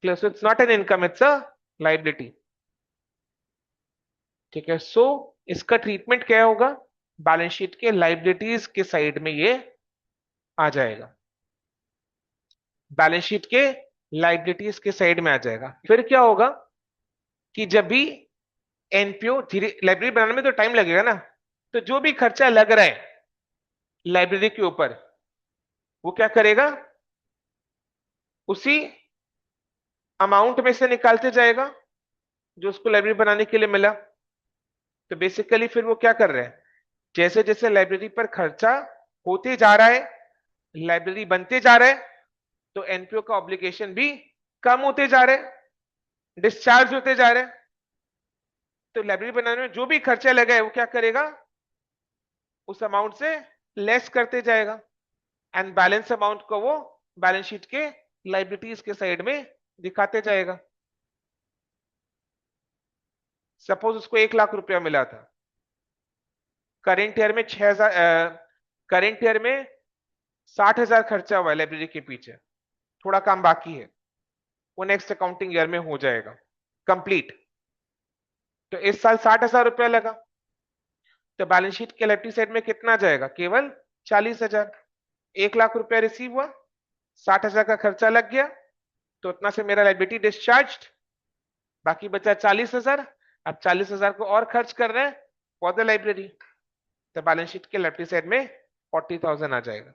So it's not an income, it's a liability. ठीक है, सो इसका ट्रीटमेंट क्या होगा? बैलेंस शीट के लाइबिलिटीज के साइड में ये आ जाएगा, बैलेंस शीट के लाइबिलिटीज के साइड में आ जाएगा। फिर क्या होगा कि जब भी एनपीओ धीरे लाइब्रेरी बनाने में तो टाइम लगेगा ना, तो जो भी खर्चा लग रहा है लाइब्रेरी के ऊपर, वो क्या करेगा? उसी अमाउंट में से निकालते जाएगा जो उसको लाइब्रेरी बनाने के लिए मिला। तो बेसिकली फिर वो क्या कर रहे हैं, जैसे जैसे लाइब्रेरी पर खर्चा होते जा रहा है, लाइब्रेरी बनते जा रहा है, तो एनपीओ का ऑब्लिगेशन भी कम होते जा रहे हैं, डिस्चार्ज होते जा रहे हैं। तो लाइब्रेरी बनाने में जो भी खर्चा लगा है वो क्या करेगा? उस अमाउंट से लेस करते जाएगा, एंड बैलेंस अमाउंट को वो बैलेंस शीट के लाइबिलिटीज के साइड में दिखाते जाएगा। सपोज उसको 1 लाख रुपया मिला था, करेंट ईयर में 6,000, करेंट ईयर में 60,000 खर्चा हुआ है लाइब्रेरी के पीछे, थोड़ा काम बाकी है, वो नेक्स्ट अकाउंटिंग ईयर में हो जाएगा कंप्लीट। तो इस साल 60,000 रुपया लगा, तो बैलेंस शीट के लाइबिलिटी साइड में कितना जाएगा? केवल 40,000। 1 लाख रुपया रिसीव हुआ, 60,000 का खर्चा लग गया, तो उतना से मेरा लाइबिलिटी डिस्चार्ज, बाकी बचा 40,000। अब 40,000 को और खर्च कर रहे हैं फॉर द लाइब्रेरी, तो बैलेंस शीट के लाइबिलिटी साइड में 40,000 आ जाएगा।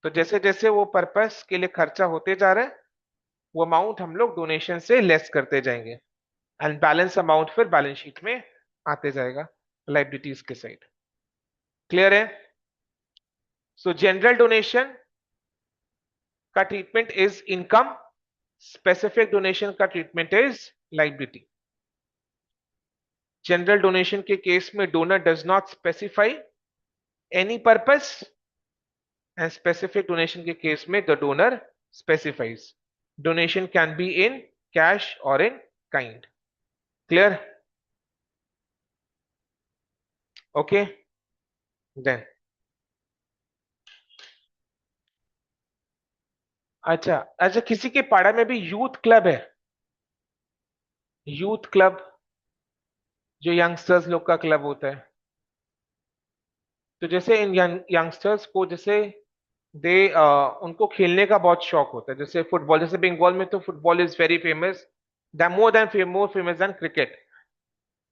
तो जैसे जैसे वो पर्पस के लिए खर्चा होते जा रहे हैं, वो अमाउंट हम लोग डोनेशन से लेस करते जाएंगे, एंड बैलेंस अमाउंट फिर बैलेंस शीट में आते जाएगा लाइबिलिटीज के साइड। क्लियर है? सो जनरल डोनेशन का treatment is income, specific donation का treatment is liability. General donation के केस में donor does not specify any purpose, and specific donation के केस में the donor specifies. Donation can be in cash और in kind. Clear? Okay, then अच्छा अच्छा, किसी के पाड़ा में भी यूथ क्लब है, यूथ क्लब जो यंगस्टर्स लोग का क्लब होता है। तो जैसे इन यंगस्टर्स को जैसे उनको खेलने का बहुत शौक होता है, जैसे फुटबॉल, जैसे बंगाल में तो football is very famous, more famous than cricket.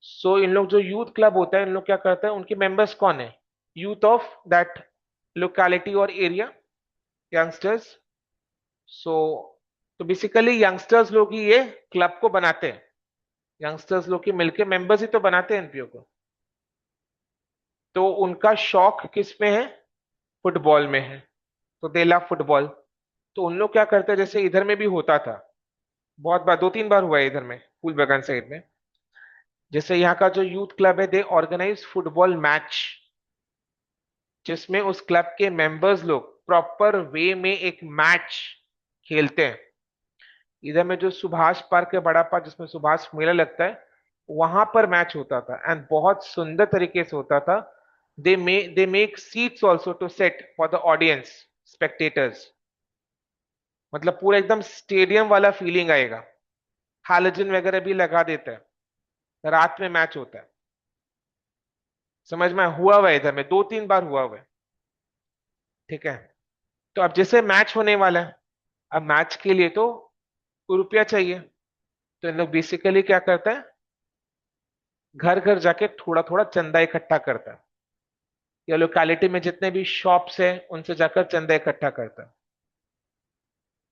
So इन लोग जो यूथ क्लब होता है, इन लोग क्या करते हैं, उनके मेंबर्स कौन है? यूथ ऑफ दैट लोकेलिटी और एरिया, यंगस्टर्स। सो तो बेसिकली यंगस्टर्स लोग ही ये क्लब को बनाते हैं, यंगस्टर्स लोग के मिलके मेंबर्स ही तो बनाते हैं एनपीओ को। तो उनका शौक किस में है? फुटबॉल में है, तो दे लव फुटबॉल। तो उन लोग क्या करते हैं, जैसे इधर में भी होता था, बहुत बार, 2-3 बार हुआ है इधर में फूल बागान साइड में। जैसे यहाँ का जो यूथ क्लब है, दे ऑर्गेनाइज फुटबॉल मैच, जिसमें उस क्लब के मेंबर्स लोग प्रॉपर वे में एक मैच खेलते हैं। इधर में जो सुभाष पार्क है, बड़ा पार्क जिसमें सुभाष मेला लगता है, वहां पर मैच होता था एंड बहुत सुंदर तरीके से होता था। They make seats also to set for the audience, spectators. मतलब पूरा एकदम स्टेडियम वाला फीलिंग आएगा। हालोजन वगैरह भी लगा देता है, रात में मैच होता है। समझ में हुआ हुआ है, इधर में 2-3 बार हुआ हुआ है। ठीक है, तो अब जैसे मैच होने वाला है, अब मैच के लिए तो रुपया चाहिए। तो इन लोग बेसिकली क्या करता है, घर घर जाके थोड़ा थोड़ा चंदा इकट्ठा करता है, या लोकेलिटी में जितने भी शॉप्स है उनसे जाकर चंदा इकट्ठा करता है।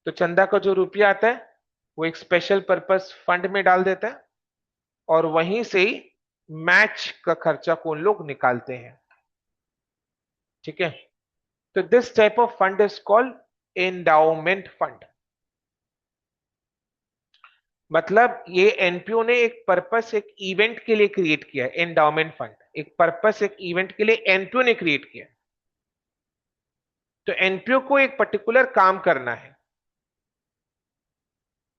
तो चंदा का जो रुपया आता है वो एक स्पेशल पर्पस फंड में डाल देता है, और वहीं से ही मैच का खर्चा को उन लोग निकालते हैं। ठीक है, तो this type of fund is called endowment fund. मतलब ये एनपीओ ने एक पर्पस एक इवेंट के लिए क्रिएट किया है। एंडाउमेंट फंड एक पर्पस एक इवेंट के लिए एनपीओ ने क्रिएट किया। तो एनपीओ को एक पर्टिकुलर काम करना है।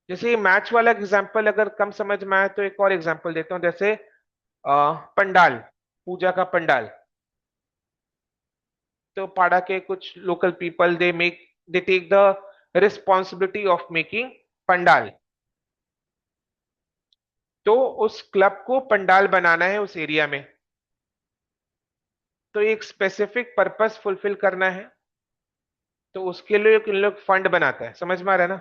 जैसे ये मैच वाला एग्जांपल अगर कम समझ में आए तो एक और एग्जांपल देता हूं। जैसे पंडाल, पूजा का पंडाल। तो पाड़ा के कुछ local people they take the responsibility of making pandal. तो उस क्लब को पंडाल बनाना है उस एरिया में, तो एक स्पेसिफिक पर्पस फुलफिल करना है। तो उसके लिए इन लोग फंड बनाता है। समझ में आ रहा है ना?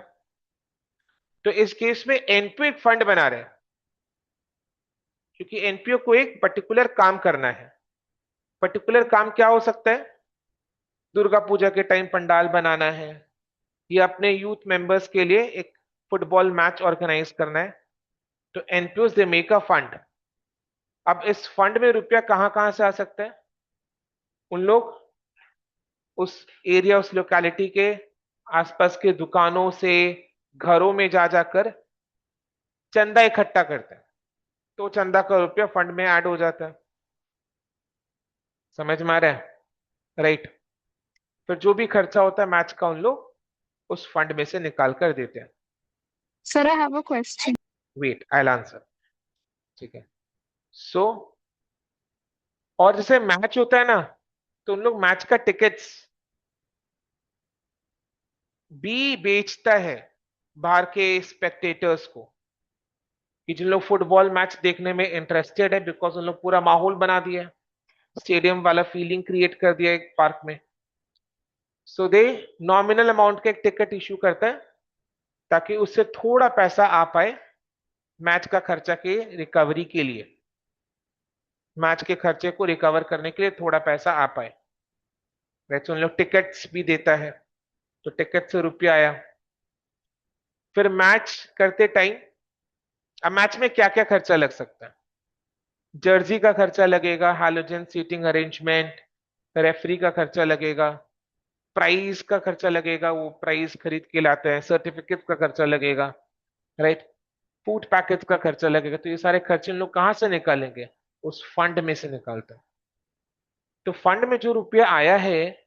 तो इस केस में एनपीओ एक फंड बना रहे हैं, क्योंकि एनपीओ को एक पर्टिकुलर काम करना है। पर्टिकुलर काम क्या हो सकता है? दुर्गा पूजा के टाइम पंडाल बनाना है, या अपने यूथ मेंबर्स के लिए एक फुटबॉल मैच ऑर्गेनाइज करना है। तो NPO they make a fund. अब इस फंड में रुपया कहां कहां से आ सकता है? उन लोग उस एरिया, उस लोकेलिटी के आसपास के दुकानों से, घरों में जा जाकर चंदा इकट्ठा करते हैं। तो चंदा का रुपया फंड में ऐड हो जाता है। समझ में आ रहा है? राइट। फिर जो भी खर्चा होता है मैच का, उन लोग उस फंड में से निकाल कर देते हैं। Sir, I have a question. Wait, I answer. ठीक है, सो और जैसे मैच होता है ना, तो उन लोग मैच का टिकट्स भी बेचता है बाहर के स्पेक्टेटर्स को, कि जिन लोग फुटबॉल मैच देखने में इंटरेस्टेड है, बिकॉज उन लोग पूरा माहौल बना दिया है, स्टेडियम वाला फीलिंग क्रिएट कर दिया है एक पार्क में। सो दे नॉमिनल अमाउंट का एक टिकट इश्यू करता है, ताकि उससे थोड़ा पैसा आ पाए मैच का खर्चा के रिकवरी के लिए। मैच के खर्चे को रिकवर करने के लिए थोड़ा पैसा आ पाए। वैसे उन लोग टिकट्स भी देता है, तो टिकट से रुपया आया। फिर मैच करते टाइम, अब मैच में क्या क्या खर्चा लग सकता है? जर्सी का खर्चा लगेगा, हैलोजन सीटिंग अरेंजमेंट, रेफरी का खर्चा लगेगा, प्राइज का खर्चा लगेगा, वो प्राइज खरीद के लाते हैं, सर्टिफिकेट का खर्चा लगेगा, राइट। फूड पैकेज का खर्चा लगेगा। तो ये सारे खर्चे इन लोग कहां से निकालेंगे? उस फंड में से निकालते हैं। तो फंड में जो रुपया आया है,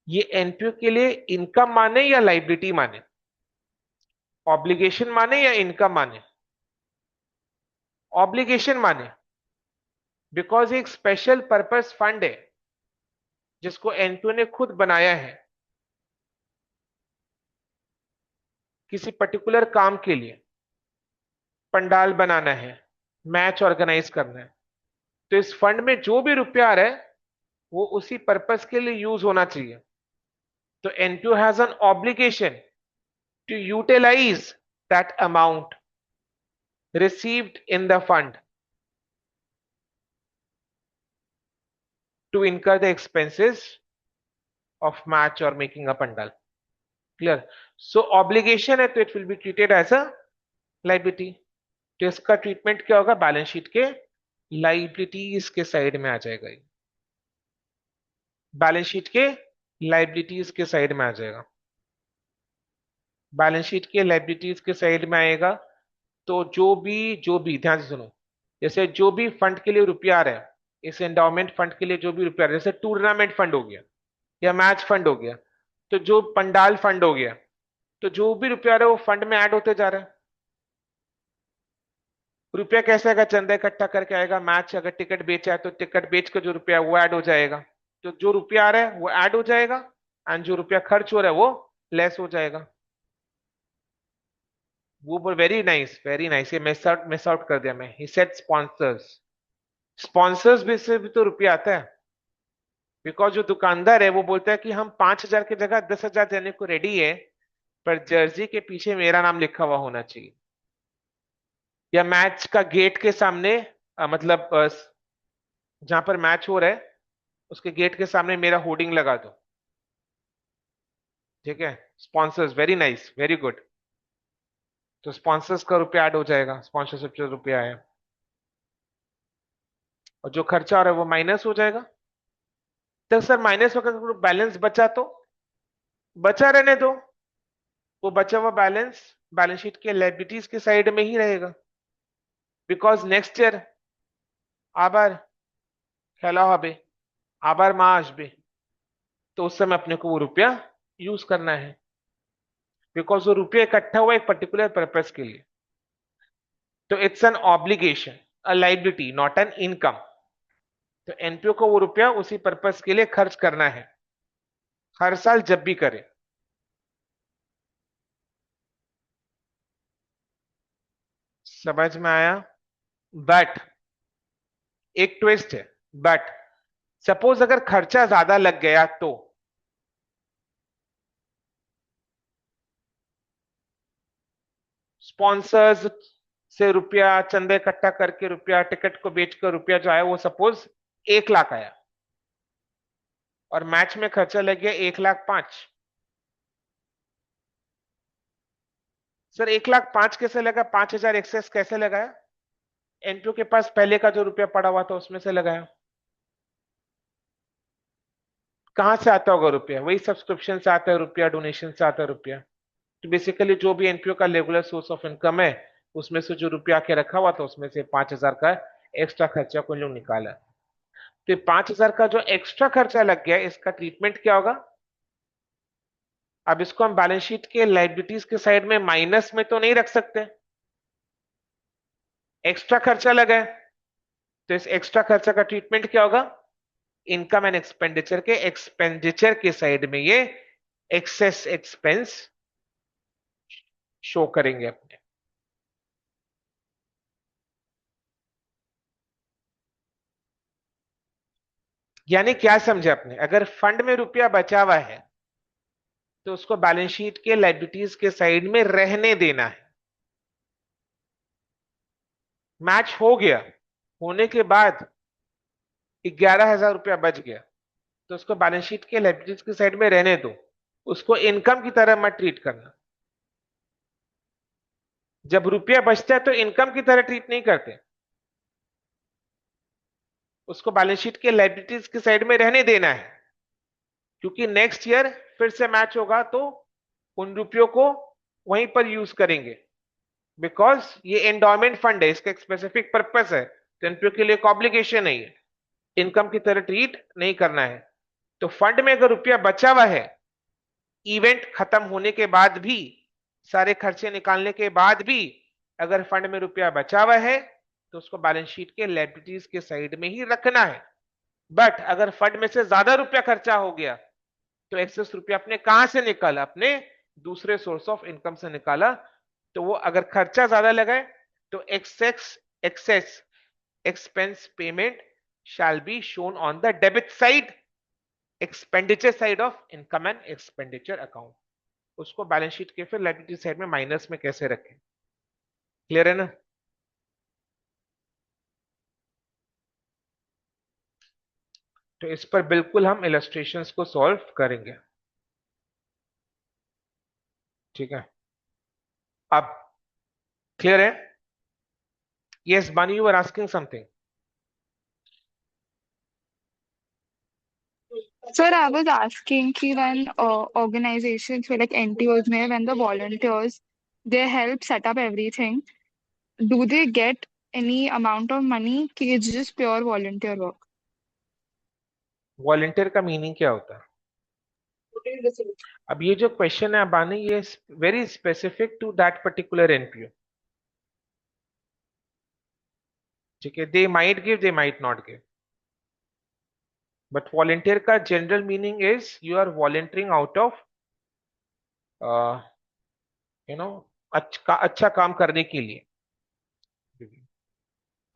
ये एनपीओ के लिए इनकम माने या लाइबिलिटी माने? ऑब्लिगेशन माने या इनकम माने? ऑब्लिगेशन माने, बिकॉज एक स्पेशल पर्पस फंड है जिसको एनपीओ ने खुद बनाया है किसी पर्टिकुलर काम के लिए। पंडाल बनाना है, मैच ऑर्गेनाइज करना है। तो इस फंड में जो भी रुपया आ रहा है वो उसी पर्पस के लिए यूज होना चाहिए। तो NPO has an obligation to utilize that amount received in the fund to incur the expenses of match or making a pandal. Clear? So obligation है, तो it will be treated as a liability. तो इसका treatment क्या होगा? Balance sheet के liabilities के side में आ जाएगा। बैलेंस शीट के लाइबिलिटीज के साइड में आ जाएगा। बैलेंस शीट के लाइबिलिटीज के साइड में आएगा। तो जो भी ध्यान से सुनो, जैसे जो भी फंड के लिए रुपया आ रहा है, इस एंडाउमेंट फंड के लिए जो भी रुपया आ रहा है, जैसे टूर्नामेंट फंड हो गया या मैच फंड हो गया, तो जो पंडाल फंड हो गया, तो जो भी रुपया आ रहा है वो फंड में ऐड होते जा रहा है। रुपया कैसे आएगा? चंदा इकट्ठा करके आएगा। मैच अगर टिकट बेचा है तो टिकट बेच के जो रुपया है वो ऐड हो जाएगा। तो जो रुपया आ रहा है वो ऐड हो जाएगा, एंड जो रुपया खर्च हो रहा है वो लेस हो जाएगा। वो बोल वेरी नाइस, ये मिस आउट कर दिया मैं। He said sponsors. स्पॉन्सर्स भी से भी तो रुपया आता है। बिकॉज जो दुकानदार है वो बोलता है कि हम 5,000 की जगह 10,000 देने को रेडी है, पर जर्सी के पीछे मेरा नाम लिखा हुआ होना चाहिए। या मैच का गेट के सामने, मतलब जहां पर मैच हो रहा है उसके गेट के सामने मेरा होर्डिंग लगा दो। ठीक है, sponsors, very nice, very good. तो स्पॉन्सर्स का रुपया ऐड हो जाएगा, स्पॉन्सरशिप जो रुपया है, और जो खर्चा हो रहा है वो माइनस हो जाएगा। तो सर माइनस होकर बैलेंस बचा तो बचा रहने दो। वो बचा हुआ बैलेंस बैलेंस शीट के लायबिलिटीज के साइड में ही रहेगा। बिकॉज नेक्स्ट ईयर আবার খেলা হবে, আবার माँ আসবে, तो उस समय अपने को वो रुपया यूज करना है। बिकॉज वो रुपया इकट्ठा हुआ एक पर्टिकुलर पर्पस के लिए। तो it's an obligation, a liability, not an income. तो एनपीओ को वो रुपया उसी पर्पस के लिए खर्च करना है, हर साल जब भी करे। समझ में आया? बट एक ट्विस्ट है। बट सपोज अगर खर्चा ज्यादा लग गया तो स्पॉन्सर्स से रुपया, चंदा इकट्ठा करके रुपया, टिकट को बेचकर रुपया जो आया वो सपोज 1 लाख आया, और मैच में खर्चा लग गया 1,05,000। सर 1,05,000 कैसे लगा? 5,000 एक्सेस कैसे लगाया? एनपीओ के पास पहले का जो रुपया पड़ा हुआ था उसमें से लगाया। कहां से आता होगा रुपया? वही सब्सक्रिप्शन से आता है रुपया, डोनेशन से आता है रुपया। तो बेसिकली जो भी एनपीओ का रेगुलर सोर्स ऑफ इनकम है उसमें से जो रुपया आके रखा हुआ था उसमें से 5,000 का एक्स्ट्रा खर्चा को लोग निकाला। तो 5,000 का जो एक्स्ट्रा खर्चा लग गया इसका ट्रीटमेंट क्या होगा? अब इसको हम बैलेंस शीट के लाइबिलिटीज के साइड में माइनस में तो नहीं रख सकते, एक्स्ट्रा खर्चा लगा है। तो इस एक्स्ट्रा खर्चा का ट्रीटमेंट क्या होगा? इनकम एंड एक्सपेंडिचर के एक्सपेंडिचर के साइड में ये एक्सेस एक्सपेंस शो करेंगे अपने। यानी क्या समझे आपने? अगर फंड में रुपया बचा हुआ है तो उसको बैलेंस शीट के लाइबिलिटीज के साइड में रहने देना है। मैच हो गया, होने के बाद 11,000 रुपया बच गया, तो उसको बैलेंस शीट के लाइबिलिटीज की साइड में रहने दो। उसको इनकम की तरह मत ट्रीट करना। जब रुपया बचता है तो इनकम की तरह ट्रीट नहीं करते, उसको बैलेंस शीट के लाइबिलिटीज की साइड में रहने देना है। क्योंकि नेक्स्ट ईयर फिर से मैच होगा तो उन रुपयों को वहीं पर यूज करेंगे। बिकॉज ये एंडोमेंट फंड है, इसका एक स्पेसिफिक पर्पस है, तो एनपीओ के लिए एक ऑब्लिगेशन नहीं है, इनकम की तरह ट्रीट नहीं करना है। तो फंड में अगर रुपया बचा हुआ है, इवेंट खत्म होने के बाद भी, सारे खर्चे निकालने के बाद भी अगर फंड में रुपया बचा हुआ है तो उसको बैलेंस शीट के लायबिलिटीज के साइड में ही रखना है। बट अगर फंड में से ज्यादा रुपया खर्चा हो गया तो एक्सेस रुपया अपने कहां से निकाला? अपने दूसरे सोर्स ऑफ इनकम से निकाला। तो वो अगर खर्चा ज्यादा लगाए तो excess excess expense payment shall be shown on the debit side, expenditure side of income and expenditure account। उसको बैलेंस शीट के फिर लायबिलिटी साइड में माइनस में कैसे रखें? क्लियर है ना? तो इस पर बिल्कुल हम इलस्ट्रेशंस को सॉल्व करेंगे। ठीक है, अब क्लियर है? Yes Bani, you are asking something. Sir, I was asking ki when organizations like NTOs may when the volunteers they help set up everything, do they get any amount of money कि it's just pure volunteer work? Volunteer का meaning क्या होता है? अब ये जो question है अबानी, ये very specific to that particular NPO. ठीक है, they might give, they might not give, but volunteer का general meaning is you are volunteering out of you know अच्छा काम करने के लिए।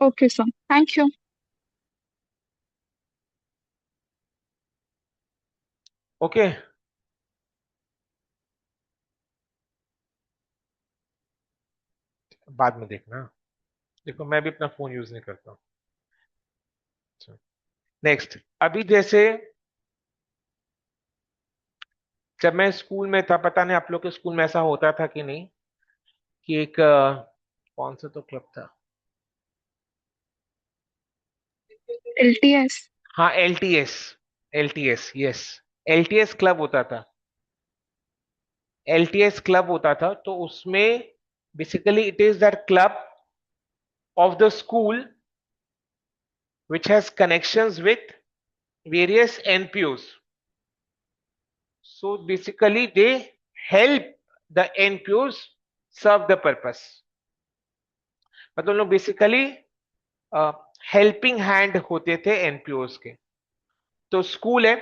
Okay, sir. Thank you. Okay, बाद में देखना। देखो मैं भी अपना फोन यूज नहीं करता हूँ। नेक्स्ट, अभी जैसे जब मैं स्कूल में था, पता नहीं आप लोग के स्कूल में ऐसा होता था कि नहीं, कि एक कौन सा तो क्लब था। LTS. हाँ, LTS, LTS, yes, LTS club होता था। एलटीएस क्लब होता था, तो उसमें basically it is that club of the school which has connections with various NPOs. So basically, they help the NPOs serve the purpose. मतलब लोग basically helping hand होते थे एनपीओस के। तो स्कूल है,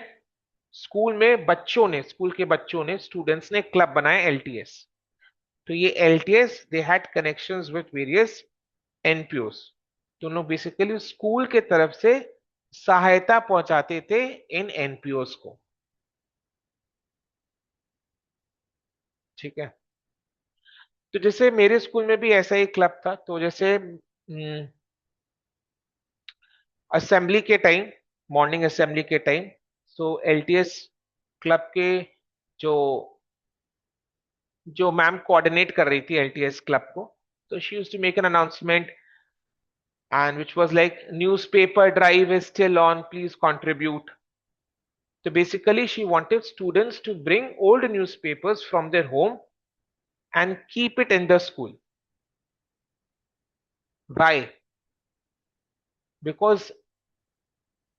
स्कूल में बच्चों ने, स्कूल के बच्चों ने, स्टूडेंट्स ने क्लब बनाया एलटीएस। तो ये LTS they had connections with various NPOs. तो लोग बेसिकली स्कूल के तरफ से सहायता पहुंचाते थे इन एनपीओस को। ठीक है, तो जैसे मेरे स्कूल में भी ऐसा ही क्लब था। तो जैसे असेंबली के टाइम, मॉर्निंग असेंबली के टाइम, सो एलटीएस क्लब के जो जो मैम कोऑर्डिनेट कर रही थी एलटीएस क्लब को, तो she used to make an announcement and which was like newspaper drive is still on, please contribute. So basically she wanted students to bring old newspapers from their home and keep it in the school. Why? Because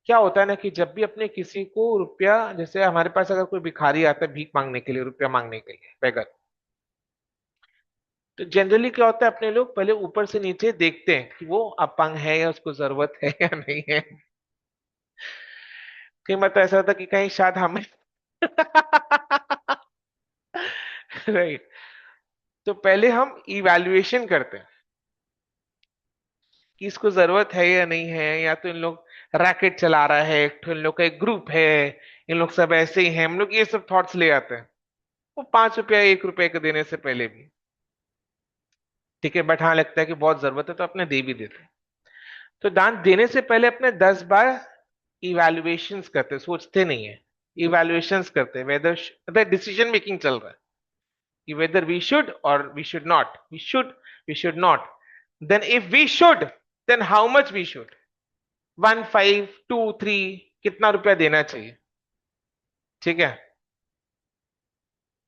क्या होता है ना कि जब भी अपने किसी को रुपया, जैसे हमारे पास अगर कोई भिखारी आता है भीख मांगने के लिए, रुपया मांगने के लिए, बेगर, तो जनरली क्या होता है, अपने लोग पहले ऊपर से नीचे देखते हैं कि वो अपंग है या उसको जरूरत है या नहीं है। कई मतलब ऐसा होता है कि कहीं शायद हमें राइट। तो पहले हम इवैल्यूएशन करते हैं कि इसको जरूरत है या नहीं है, या तो इन लोग रैकेट चला रहा है, एक तो इन लोग का एक ग्रुप है, इन लोग सब ऐसे ही हैं, हम लोग ये सब थॉट्स ले आते हैं वो 5 रुपया 1 रुपए के देने से पहले भी। ठीक है, बट हाँ लगता है कि बहुत जरूरत है तो अपने दे भी देते हैं। तो दान देने से पहले अपने 10 बार इवैल्यूएशंस करते, सोचते नहीं है, इवैल्यूएशंस करते वेदर डिसीजन मेकिंग चल रहा है कि वेदर वी शुड और we should not, we should not, then if we should, then how much we should, 1 5 2 3, कितना रुपया देना चाहिए। ठीक है,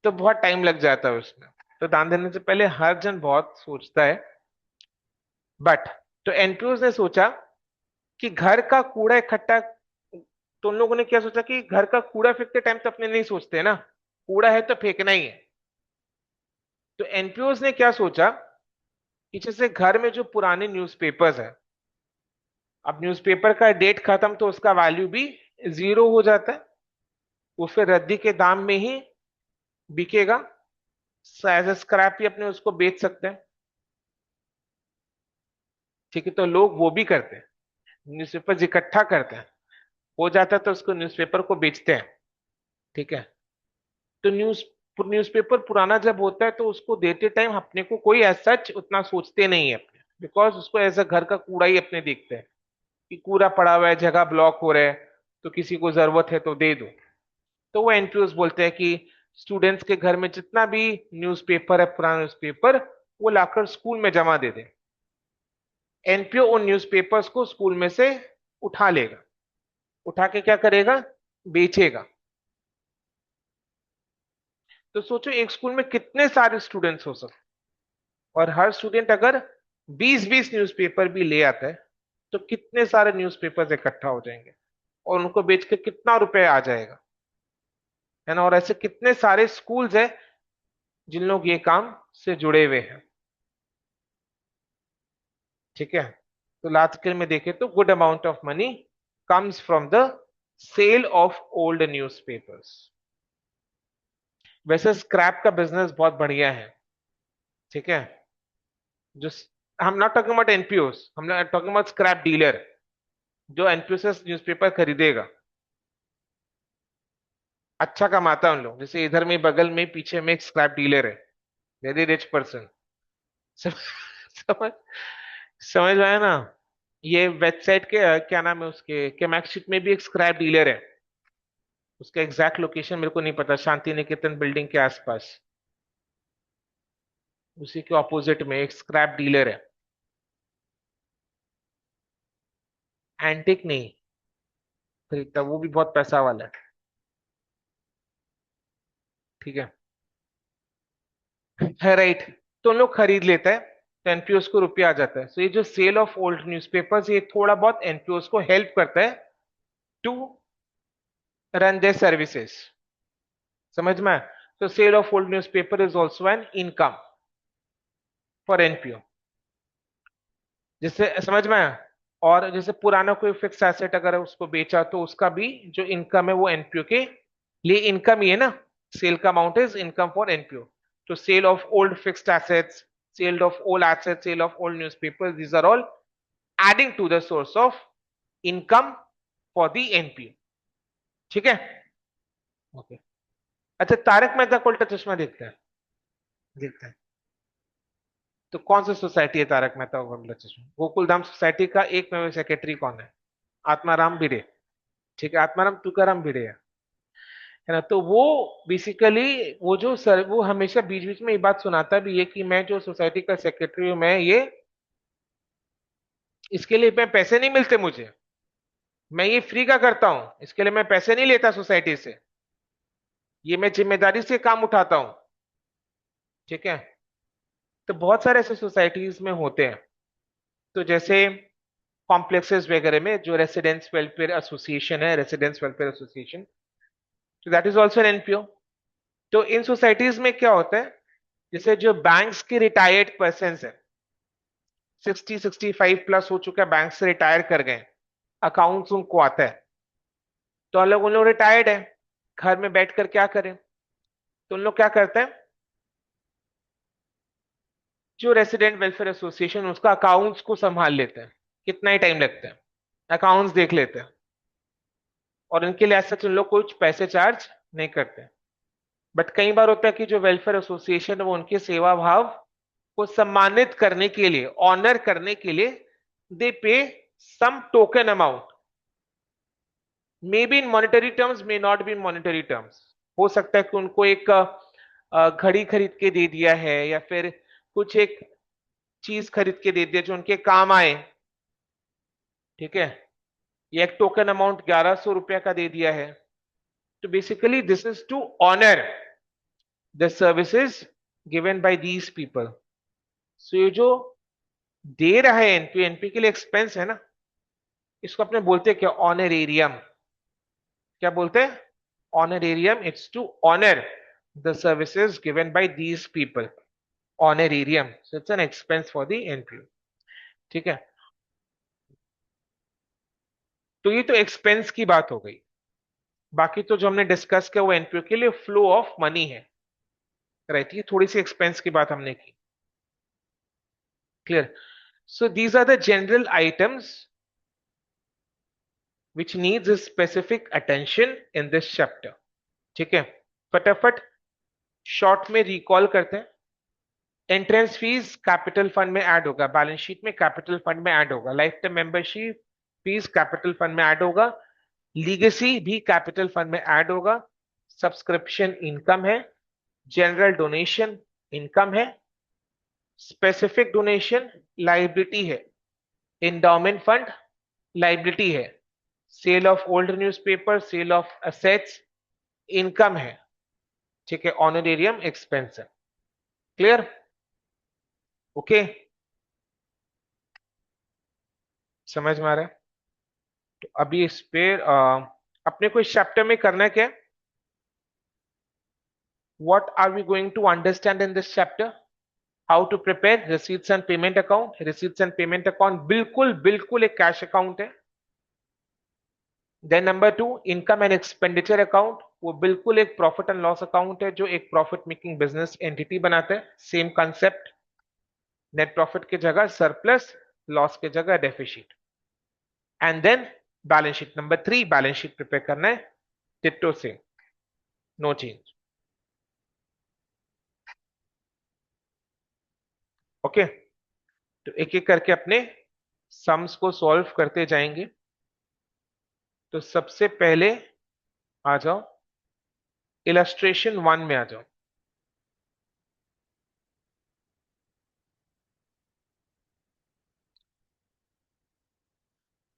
तो बहुत टाइम लग जाता है उसमें। तो दान देने से पहले हर जन बहुत सोचता है। बट तो एनपीओ ने सोचा कि घर का कूड़ा इकट्ठा, तो उन लोगों ने क्या सोचा कि घर का कूड़ा फेंकते टाइम तो अपने नहीं सोचते ना, कूड़ा है तो फेंकना ही है। तो एनपीओ ने क्या सोचा कि जैसे घर में जो पुराने न्यूज़पेपर्स है, अब न्यूज़पेपर का डेट खत्म तो उसका वैल्यू भी जीरो हो जाता है, वो फिर रद्दी के दाम में ही बिकेगा, एज ए स्क्रैप ही अपने उसको बेच सकते हैं। ठीक है, तो लोग वो भी करते हैं, न्यूज़पेपर इकट्ठा करते हैं, हो जाता है तो उसको न्यूज़पेपर को बेचते हैं। ठीक है, तो न्यूज़पेपर पुराना जब होता है तो उसको देते टाइम अपने को कोई ऐसा सच उतना सोचते नहीं है अपने, बिकॉज उसको एज अ घर का कूड़ा ही अपने देखते हैं कि कूड़ा पड़ा हुआ है, जगह ब्लॉक हो रहा है, तो किसी को जरूरत है तो दे दो। तो वो एनपीओस बोलते हैं कि स्टूडेंट्स के घर में जितना भी न्यूज़पेपर है, पुराना न्यूज़पेपर, वो लाकर स्कूल में जमा दे दे। एनपीओ उन न्यूज़पेपर्स को स्कूल में से उठा लेगा, उठा के क्या करेगा, बेचेगा। तो सोचो एक स्कूल में कितने सारे स्टूडेंट्स हो सकते, और हर स्टूडेंट अगर 20 20 न्यूज़पेपर भी ले आता है तो कितने सारे न्यूज़पेपर्स इकट्ठा हो जाएंगे और उनको बेच के कितना रुपए आ जाएगा, है ना। और ऐसे कितने सारे स्कूल्स हैं जिन लोग ये काम से जुड़े हुए हैं। ठीक है। तो लास्ट ईयर में देखें तो good amount of money comes from the sale of old newspapers. वैसे स्क्रैप का बिजनेस बहुत बढ़िया है। ठीक है। जो हम नॉट टॉकिंग अबाउट एनपीओस, हम टॉकिंग अबाउट स्क्रैप डीलर जो एनपीओ से न्यूज़पेपर खरीदेगा, अच्छा कमाता है उन लोग। जैसे इधर में बगल में पीछे में एक स्क्रैप डीलर है, वेरी रिच पर्सन। समझ समझ में आया ना। ये वेबसाइट के क्या नाम है उसके, केमैक्सिट में भी एक स्क्रैप डीलर है। उसका एग्जैक्ट लोकेशन मेरे को नहीं पता, शांति निकेतन बिल्डिंग के आसपास, उसी के ऑपोजिट में एक स्क्रैप डीलर है। एंटिक नहीं खरीदता, वो भी बहुत पैसा वाला है। ठीक है राइट। तो उन लोग खरीद लेता है, तो एनपीओस को रुपया आ जाता है। सो ये जो सेल ऑफ ओल्ड न्यूज़पेपर्स, ये थोड़ा बहुत एनपीओस को हेल्प करता है टू रन देयर सर्विसेज। समझ में? तो sale of old newspaper is also an income for NPO. जिससे समझ में आया। और जैसे पुराना कोई फिक्स एसेट अगर उसको बेचा, तो उसका भी जो इनकम है वो एनपीओ के लिए इनकम ही है ना। सेल का amount is income for NPO. तो sale of old fixed assets, sale of old assets, sale of old newspapers, these are all adding to the source of income for the NPO. ठीक है। Okay. अच्छा, तारक मेहता का उल्टा चश्मा देखता है? देखता है। तो कौन सी सोसाइटी है तारक मेहता का उल्टा चश्मा? गोकुलधाम सोसाइटी का एक मेंबर सेक्रेटरी कौन है? आत्माराम भिड़े। ठीक है, आत्माराम तुकाराम भिड़े है ना। तो वो बेसिकली, वो जो सर, वो हमेशा बीच बीच में ये बात सुनाता भी है कि मैं जो सोसाइटी का सेक्रेटरी हूँ, मैं ये, इसके लिए मैं पैसे नहीं मिलते मुझे, मैं ये फ्री का करता हूँ, इसके लिए मैं पैसे नहीं लेता सोसाइटी से, ये मैं जिम्मेदारी से काम उठाता हूँ। ठीक है। तो बहुत सारे ऐसे सोसाइटीज में होते हैं। तो जैसे कॉम्प्लेक्सेस वगैरह में जो रेसिडेंट्स वेलफेयर एसोसिएशन है, रेसिडेंट्स वेलफेयर एसोसिएशन, तो that is also N NPO. तो इन सोसाइटीज में क्या होता है, जैसे जो बैंक्स के रिटायर्ड पर्सन है, 60-65 प्लस हो चुका है, बैंक से रिटायर कर गए, अकाउंट्स उनको आता है, तो उन लोग रिटायर्ड है, घर में बैठकर क्या करें, तो उन लोग क्या करते हैं, जो रेसिडेंट वेलफेयर एसोसिएशन उसका अकाउंट्स को संभाल लेते हैं, कितना ही टाइम लगता है, अकाउंट्स देख लेते हैं, और इनके लिए ऐसा उन लोग कुछ पैसे चार्ज नहीं करते। बट कई बार होता है कि जो वेलफेयर एसोसिएशन है वो उनके सेवा भाव को सम्मानित करने के लिए, ऑनर करने के लिए, they pay some token amount, may be in monetary terms, may not be in monetary terms. हो सकता है कि उनको एक घड़ी खरीद के दे दिया है, या फिर कुछ एक चीज खरीद के दे दिया जो उनके काम आए। ठीक है। ये एक टोकन अमाउंट 1100 रुपया का दे दिया है। तो basically this is to honour the services given by these people. So ये जो दे रहा है एनपी, एनपी के लिए एक्सपेंस है ना, इसको अपने बोलते हैं क्या, ऑनरेरियम। क्या बोलते हैं? Honorarium. It's to honour the services given by these people, honorarium. So it's an expense for the NP. ठीक है। तो ये तो एक्सपेंस की बात हो गई। बाकी तो जो हमने डिस्कस किया वो एनपीओ के लिए फ्लो ऑफ मनी है, राइट। ये थोड़ी सी एक्सपेंस की बात हमने की। Clear? So these are the general items which needs a specific attention in this chapter। ठीक है। फटाफट शॉर्ट में रिकॉल करते हैं। एंट्रेंस फीस कैपिटल फंड में ऐड होगा, बैलेंस शीट में कैपिटल फंड में ऐड होगा। Lifetime membership fees capital fund में ऐड होगा। लीगेसी भी कैपिटल फंड में ऐड होगा। सब्सक्रिप्शन इनकम है। जनरल डोनेशन इनकम है। स्पेसिफिक डोनेशन लाइबिलिटी है। इंडोमेंट फंड लाइबिलिटी है। Sale of old newspaper, sale of assets income है। ठीक है। ऑनरेरियम एक्सपेंस है। क्लियर? ओके। समझ में आ रहा है? तो अभी इस पे अपने को इस चैप्टर में करना है क्या? what are we going to understand in this chapter? How to prepare receipts and payment account. Receipts and payment account बिल्कुल बिल्कुल एक कैश अकाउंट है. Then number 2, income and expenditure account, वो बिल्कुल एक प्रॉफिट एंड लॉस अकाउंट है जो एक प्रॉफिट मेकिंग बिजनेस एंटिटी बनाता है. सेम कंसेप्ट, नेट प्रॉफिट की जगह सरप्लस, लॉस की जगह deficit. And then balance sheet. Number 3, balance sheet prepare करना है टिट्टो से, नो चेंज. ओके, तो एक एक करके अपने सम्स को सॉल्व करते जाएंगे. तो सबसे पहले आ जाओ इलस्ट्रेशन 1 में आ जाओ.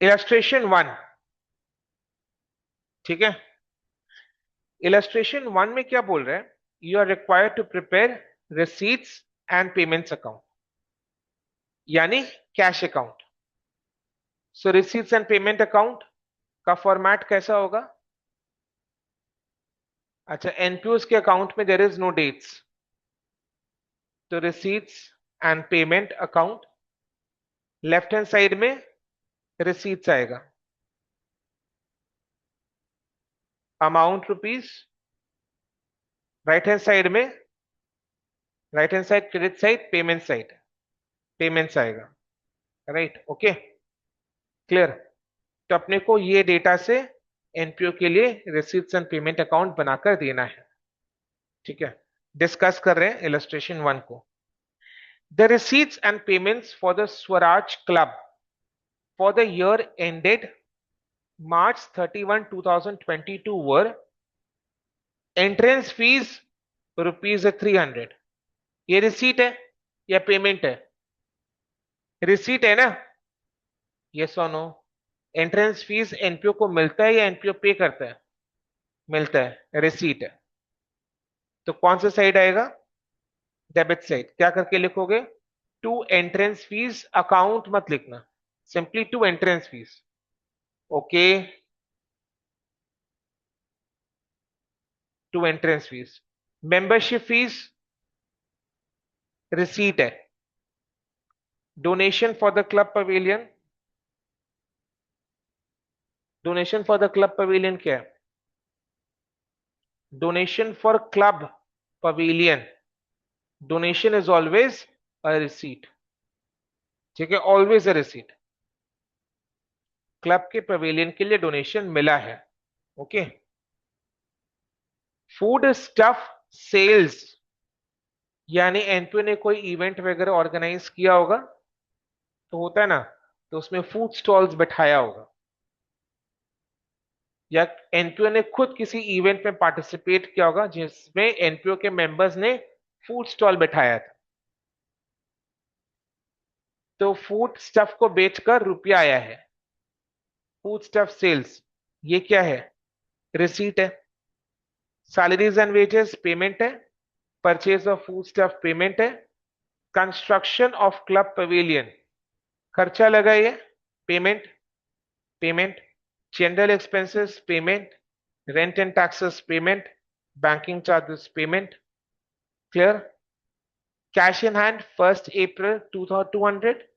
इलस्ट्रेशन 1, ठीक है. इलस्ट्रेशन 1 में क्या बोल रहा है? You are required to prepare receipts and payments account, यानी cash account. So receipts and payment account का फॉर्मेट कैसा होगा? अच्छा, एनपीओस के अकाउंट में देयर इज नो डेट्स, तो receipts and payment account, left hand side में रिसीट्स आएगा, amount rupees, right hand side में, right hand side credit side, payment side payments आएगा. Right, okay, clear. तो अपने को ये डेटा से एनपीओ के लिए रिसीट्स एंड पेमेंट अकाउंट बनाकर देना है. ठीक है, डिस्कस कर रहे हैं इलस्ट्रेशन 1 को. The receipts and payments for the Swaraj club for the year ended March 31, 2022 were entrance fees rupees 300. ये रिसीट है या पेमेंट है? रिसीट है ना? यस और नो? एंट्रेंस फीस एनपीओ को मिलता है या एनपीओ पे करता है? मिलता है, रिसीट है. तो कौन सा साइड आएगा? Debit side. क्या करके लिखोगे? टू एंट्रेंस फीस अकाउंट मत लिखना, simply to entrance fees. Okay, to entrance fees. Membership fees receipt है. Donation for the club pavilion, donation for the club pavilion क्या है? Donation for club pavilion, donation is always a receipt. ठीक है, always a receipt. Club के pavilion के लिए donation मिला है. ओके. फूड स्टफ सेल्स, यानी एनपीओ ने कोई इवेंट वगैरह ऑर्गेनाइज किया होगा, तो होता है ना, तो उसमें फूड स्टॉल्स बैठाया होगा, या एनपीओ ने खुद किसी इवेंट में पार्टिसिपेट किया होगा जिसमें एनपीओ के मेंबर्स ने फूड स्टॉल बैठाया था, तो फूड स्टफ को बेचकर रुपया आया है. फूड स्टफ सेल्स, ये क्या है? रिसीट है. सैलरीज एंड वेजेस पेमेंट है. Purchase of food stuff payment है. कंस्ट्रक्शन ऑफ क्लब पवेलियन, खर्चा लगा ये, payment, payment. General expenses payment. Rent and taxes payment. Banking charges payment. Clear. Cash in hand 1 April 2200,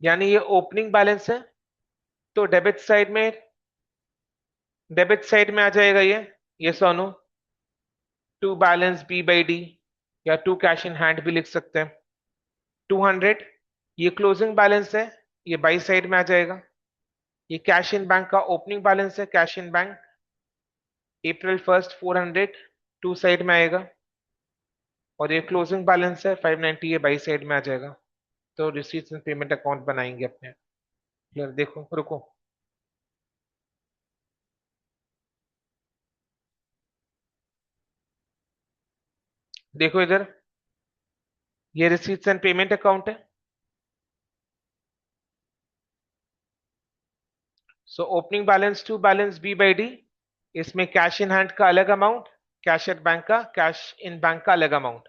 यानी ये opening balance है, तो debit side में, डेबिट साइड में आ जाएगा ये सोनो. To balance B by D, या टू कैश इन हैंड भी लिख सकते हैं. 200 ये क्लोजिंग बैलेंस है, ये बाई साइड में आ जाएगा. ये कैश इन बैंक का ओपनिंग बैलेंस है, cash in bank April 1 400 to side में आएगा, और ये क्लोजिंग बैलेंस है 590, ये बाई साइड में आ जाएगा. तो रिसीट्स एंड पेमेंट अकाउंट बनाएंगे अपने. क्लियर. देखो, रुको, देखो इधर, ये रिसीट्स एंड पेमेंट अकाउंट है. So opening balance to balance B by d, इसमें कैश इन हैंड का अलग अमाउंट, कैश एट बैंक का, कैश इन बैंक का अलग अमाउंट.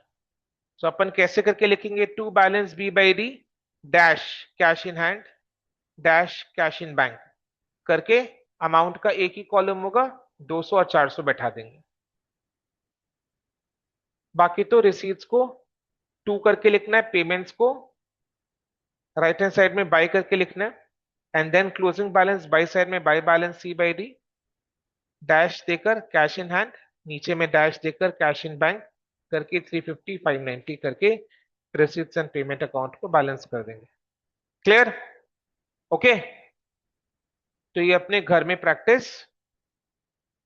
सो अपन कैसे करके लिखेंगे? To balance B by D dash cash in hand dash cash in bank करके अमाउंट का एक ही कॉलम होगा, 200 और 400 बैठा देंगे. बाकी तो रिसीट्स को टू करके लिखना है, पेमेंट्स को राइट हैंड साइड में बाय करके लिखना है, and then closing balance by side में by balance C by D, dash देकर कैश इन हैंड, नीचे में डैश देकर कैश इन बैंक करके 350 590 करके रिसीट्स एंड पेमेंट अकाउंट को बैलेंस कर देंगे। क्लियर? ओके, तो ये अपने घर में प्रैक्टिस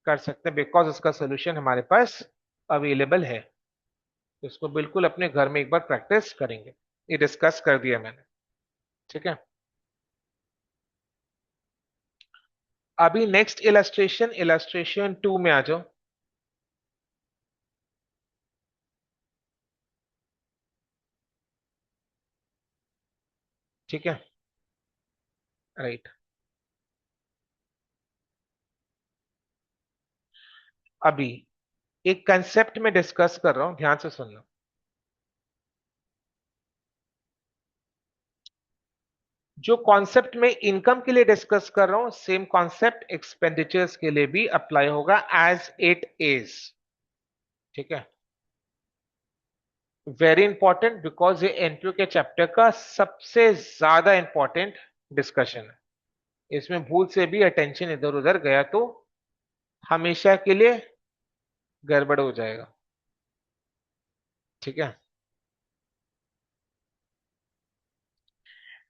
कर सकते हैं बिकॉज उसका सोल्यूशन हमारे पास अवेलेबल है। तो इसको बिल्कुल अपने घर में एक बार प्रैक्टिस करेंगे, ये डिस्कस कर दिया मैंने। ठीक है, अभी नेक्स्ट इलस्ट्रेशन, इलस्ट्रेशन 2 में आ जाओ। ठीक है, राइट। अभी एक कंसेप्ट में डिस्कस कर रहा हूं, ध्यान से सुनना। जो कॉन्सेप्ट में इनकम के लिए डिस्कस कर रहा हूं, सेम कॉन्सेप्ट एक्सपेंडिचर्स के लिए भी अप्लाई होगा एज इट इज। ठीक है, वेरी इंपॉर्टेंट बिकॉज ये एनपीओ के चैप्टर का सबसे ज्यादा इंपॉर्टेंट डिस्कशन है। इसमें भूल से भी अटेंशन इधर उधर गया तो हमेशा के लिए गड़बड़ हो जाएगा। ठीक है,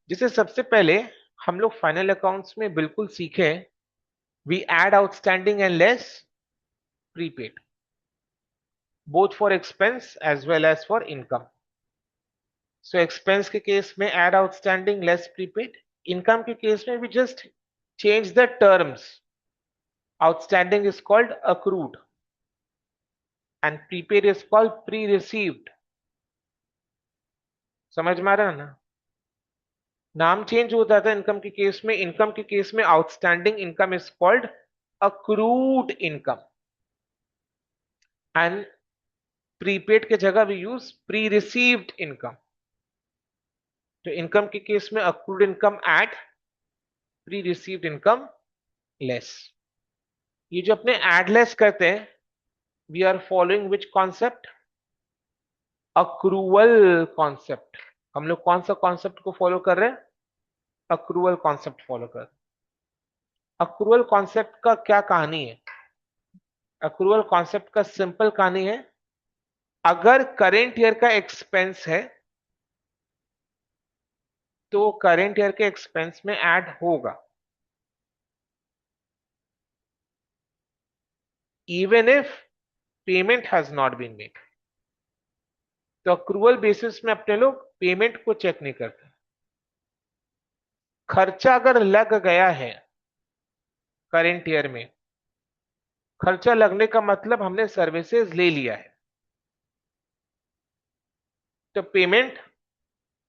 जिसे सबसे पहले हम लोग फाइनल अकाउंट्स में बिल्कुल सीखे, we add outstanding and less prepaid both for expense as well as for income. So expense के केस में add outstanding less prepaid, income के केस में we just change the terms, outstanding is called accrued and prepaid is called pre received. समझ में आ रहा है ना? नाम चेंज होता था इनकम के केस में, इनकम के केस में outstanding income is called accrued income and prepaid के जगह we use pre received income. तो इनकम के केस में accrued income add, pre received income less. ये जो अपने एड लेस करते हैं, we are following which concept? Accrual concept. हम लोग कौन सा कॉन्सेप्ट को फॉलो कर रहे हैं? अक्रूवल कॉन्सेप्ट फॉलो कर रहे हैं। अक्रूवल कॉन्सेप्ट का क्या कहानी है? अक्रूवल कॉन्सेप्ट का सिंपल कहानी है, अगर करेंट ईयर का एक्सपेंस है तो करेंट ईयर के एक्सपेंस में ऐड होगा, even if payment has not been made. तो अक्रूवल बेसिस में अपने लोग पेमेंट को चेक नहीं करते। खर्चा अगर लग गया है करेंट ईयर में, खर्चा लगने का मतलब हमने सर्विसेज ले लिया है, तो पेमेंट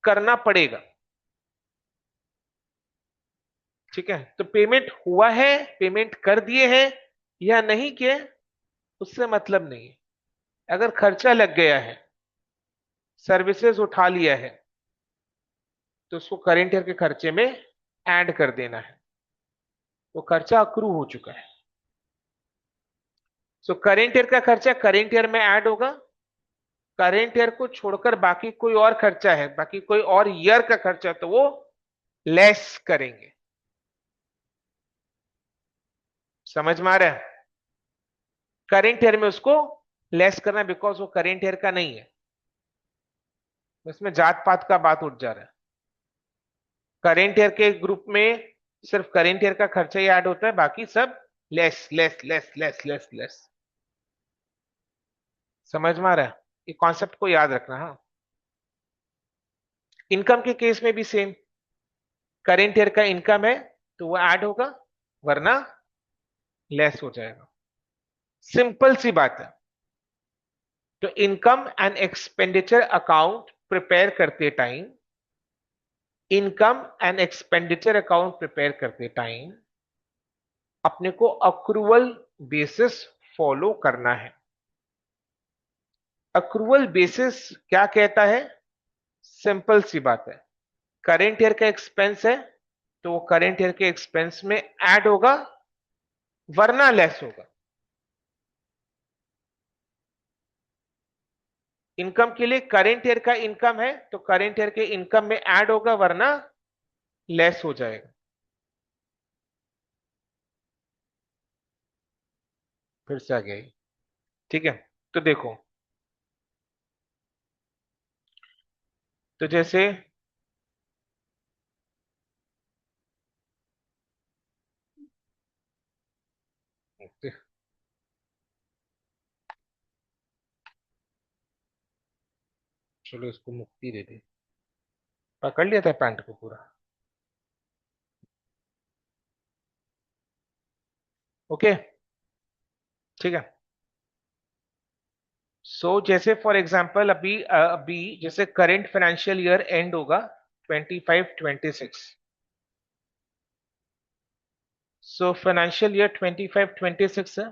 करना पड़ेगा। ठीक है, तो पेमेंट हुआ है, पेमेंट कर दिए हैं या नहीं किए, उससे मतलब नहीं है। अगर खर्चा लग गया है, सर्विसेज उठा लिया है, तो उसको करेंट ईयर के खर्चे में ऐड कर देना है, वो खर्चा अक्रू हो चुका है। सो करेंट ईयर का खर्चा करेंट ईयर में ऐड होगा, करेंट ईयर को छोड़कर बाकी कोई और खर्चा है, बाकी कोई और ईयर का खर्चा, तो वो लेस करेंगे। समझ में आ रहा है? करेंट ईयर में उसको लेस करना बिकॉज वो करेंट ईयर का नहीं है, इसमें जात पात का बात उठ जा रहा है। करेंट ईयर के ग्रुप में सिर्फ करेंट ईयर का खर्चा ही ऐड होता है, बाकी सब less less less less less less. समझ में आ रहा है? ये कॉन्सेप्ट को याद रखना। हाँ, इनकम के केस में भी सेम, करेंट ईयर का इनकम है तो वो ऐड होगा, वरना लेस हो जाएगा। सिंपल सी बात है। तो income and expenditure account prepare करते time, income and expenditure account prepare करते टाइम अपने को अक्रूवल बेसिस फॉलो करना है। अक्रूवल बेसिस क्या कहता है? सिंपल सी बात है, करेंट ईयर का एक्सपेंस है तो वो करेंट ईयर के एक्सपेंस में ऐड होगा, वरना लेस होगा। इनकम के लिए करेंट ईयर का इनकम है तो करेंट ईयर के इनकम में ऐड होगा, वरना लेस हो जाएगा। फिर से आ गया ये। ठीक है, तो देखो, तो जैसे चलो इसको मुक्ति दे दे, पकड़ लिया था पैंट को पूरा। ओके, ठीक है। जैसे फॉर एग्जांपल अभी जैसे करंट फाइनेंशियल ईयर एंड होगा 25-26। फाइनेंशियल ईयर 25-26 है।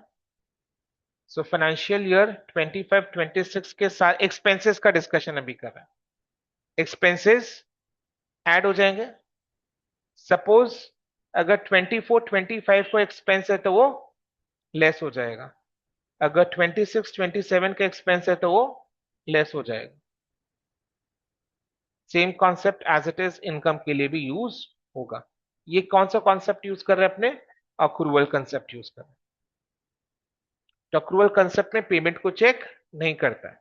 फाइनेंशियल ईयर 25-26 के साथ एक्सपेंसेस का डिस्कशन अभी कर रहे हैं। एक्सपेंसेस ऐड हो जाएंगे। सपोज अगर 24-25 को एक्सपेंस है तो वो लेस हो जाएगा, अगर 26-27 का एक्सपेंस है तो वो लेस हो जाएगा। Same concept as it is income के लिए भी यूज होगा। ये कौन सा कॉन्सेप्ट यूज कर रहे हैं अपने? अक्रूवल कंसेप्ट यूज कर रहे हैं। तो अक्रूवल कंसेप्ट में पेमेंट को चेक नहीं करता है।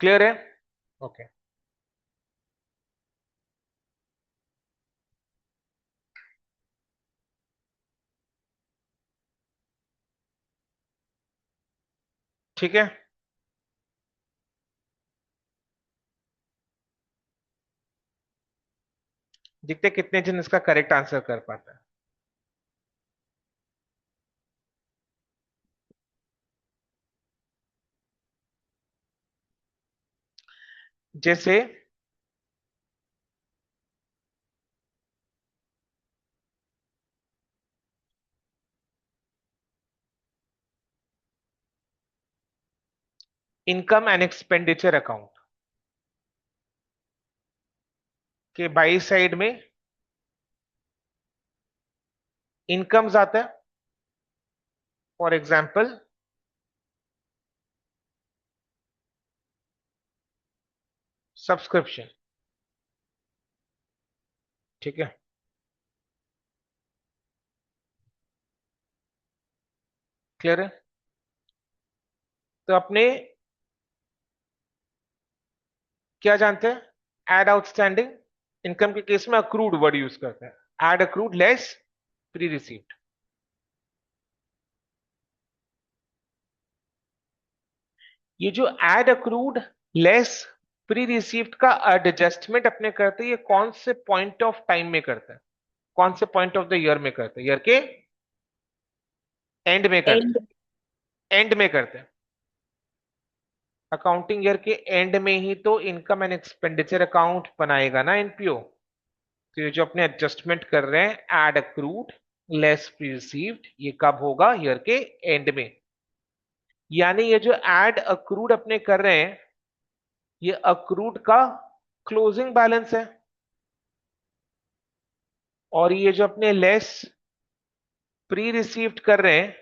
क्लियर है? ओके, ठीक है। देखते हैं कितने जन इसका करेक्ट आंसर कर पाता है। जैसे इनकम एंड एक्सपेंडिचर अकाउंट के बाई साइड में इनकम्स आता है। फॉर एग्जाम्पल सब्सक्रिप्शन, ठीक है। क्लियर है? तो अपने क्या जानते हैं? Add outstanding. इनकम के केस में अक्रूड वर्ड यूज करते हैं, add accrued less pre received. ये जो add accrued less pre received का एडजस्टमेंट अपने करते हैं, ये कौन से पॉइंट ऑफ टाइम में करते हैं? कौन से पॉइंट ऑफ द ईयर में करते हैं? ईयर के एंड में करते And हैं। एंड में करते हैं। अकाउंटिंग ईयर के एंड में ही तो इनकम एंड एक्सपेंडिचर अकाउंट बनाएगा ना एनपीओ। तो ये जो अपने एडजस्टमेंट कर रहे हैं add accrued less pre received, ये कब होगा? ईयर के एंड में। यानी ये जो एड अक्रूड अपने कर रहे हैं, ये अक्रूड का क्लोजिंग बैलेंस है, और ये जो अपने लेस प्री रिसीव्ड कर रहे हैं,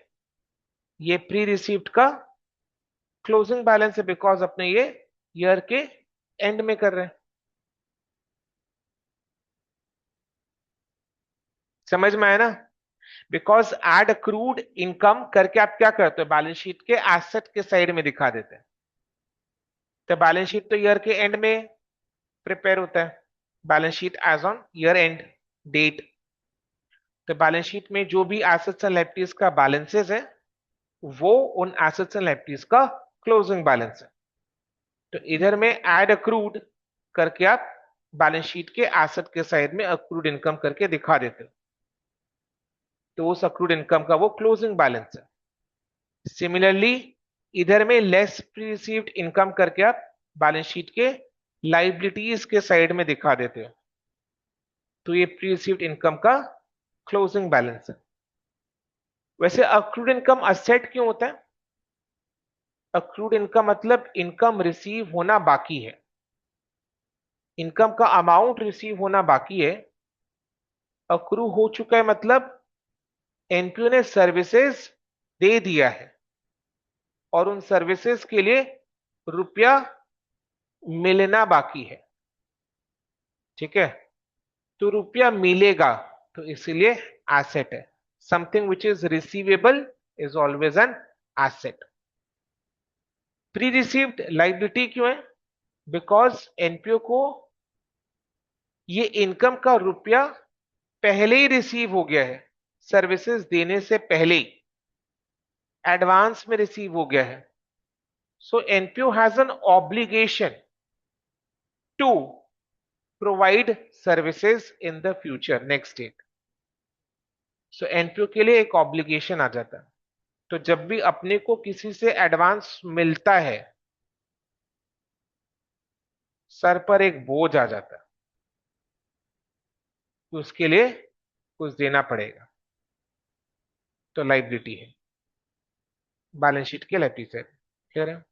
ये प्री रिसीव्ड का क्लोजिंग बैलेंस है, बिकॉज अपने ये ईयर के एंड में कर रहे हैं। समझ में आया ना? बिकॉज एड अक्रूड इनकम करके आप क्या करते हो? बैलेंस शीट के एसेट के साइड में दिखा देते हैं। तो बैलेंस शीट तो ईयर के एंड में प्रिपेयर होता है, balance sheet as on year end date. तो बैलेंस शीट में जो भी एसेट्स एंड लायबिलिटीज का बैलेंसेस है, वो उन एसेट्स एंड लायबिलिटीज का क्लोजिंग बैलेंस है। तो इधर में एड अक्रूड करके आप बैलेंस शीट के एसेट के साइड में अक्रूड इनकम करके दिखा देते हो, तो उस अक्रूड इनकम का वो क्लोजिंग बैलेंस है। सिमिलरली इधर में लेस रिसीव्ड इनकम करके आप बैलेंस शीट के लाइबिलिटीज के साइड में दिखा देते हो, तो ये प्री रिसीव्ड इनकम का क्लोजिंग बैलेंस है। वैसे अक्रूड इनकम असेट क्यों होता है? अक्रूड इनकम मतलब इनकम रिसीव होना बाकी है, इनकम का अमाउंट रिसीव होना बाकी है। अक्रू हो चुका है मतलब एनपीओ ने सर्विसेज दे दिया है, और उन सर्विसेज के लिए रुपया मिलना बाकी है। ठीक है, तो रुपया मिलेगा, तो इसीलिए एसेट है। Something which is receivable is always an asset. Pre received liability क्यों है? बिकॉज एनपीओ को ये इनकम का रुपया पहले ही रिसीव हो गया है, सर्विसेज देने से पहले ही एडवांस में रिसीव हो गया है। So NPO has an obligation to provide services in the future next date. सो एनपीओ के लिए एक ऑब्लिगेशन आ जाता है। तो जब भी अपने को किसी से एडवांस मिलता है, सर पर एक बोझ आ जाता है, तो उसके लिए कुछ देना पड़ेगा, तो लाइबिलिटी है, बैलेंस शीट के लाइबिलिटी है। क्लियर है?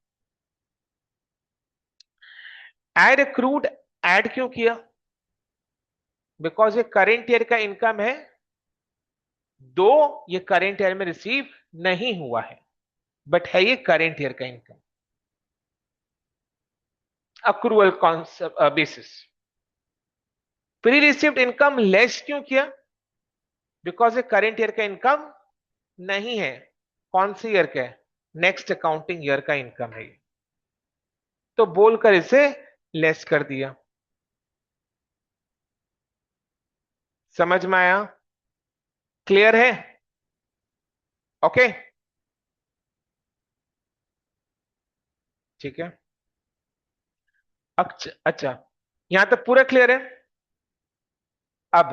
एड क्रूड, ऐड क्यों किया? बिकॉज ये करेंट ईयर का इनकम है, दो ये करेंट ईयर में रिसीव नहीं हुआ है, बट है ये करेंट ईयर का income, accrual basis. Pre received income less क्यों किया? बिकॉज ये करेंट ईयर का इनकम नहीं है। कौन सी ईयर का है? नेक्स्ट अकाउंटिंग ईयर का इनकम है, तो बोलकर इसे लेस कर दिया। समझ में आया? क्लियर है? ओके, ठीक है। अच्छा, यहां तक पूरा क्लियर है। अब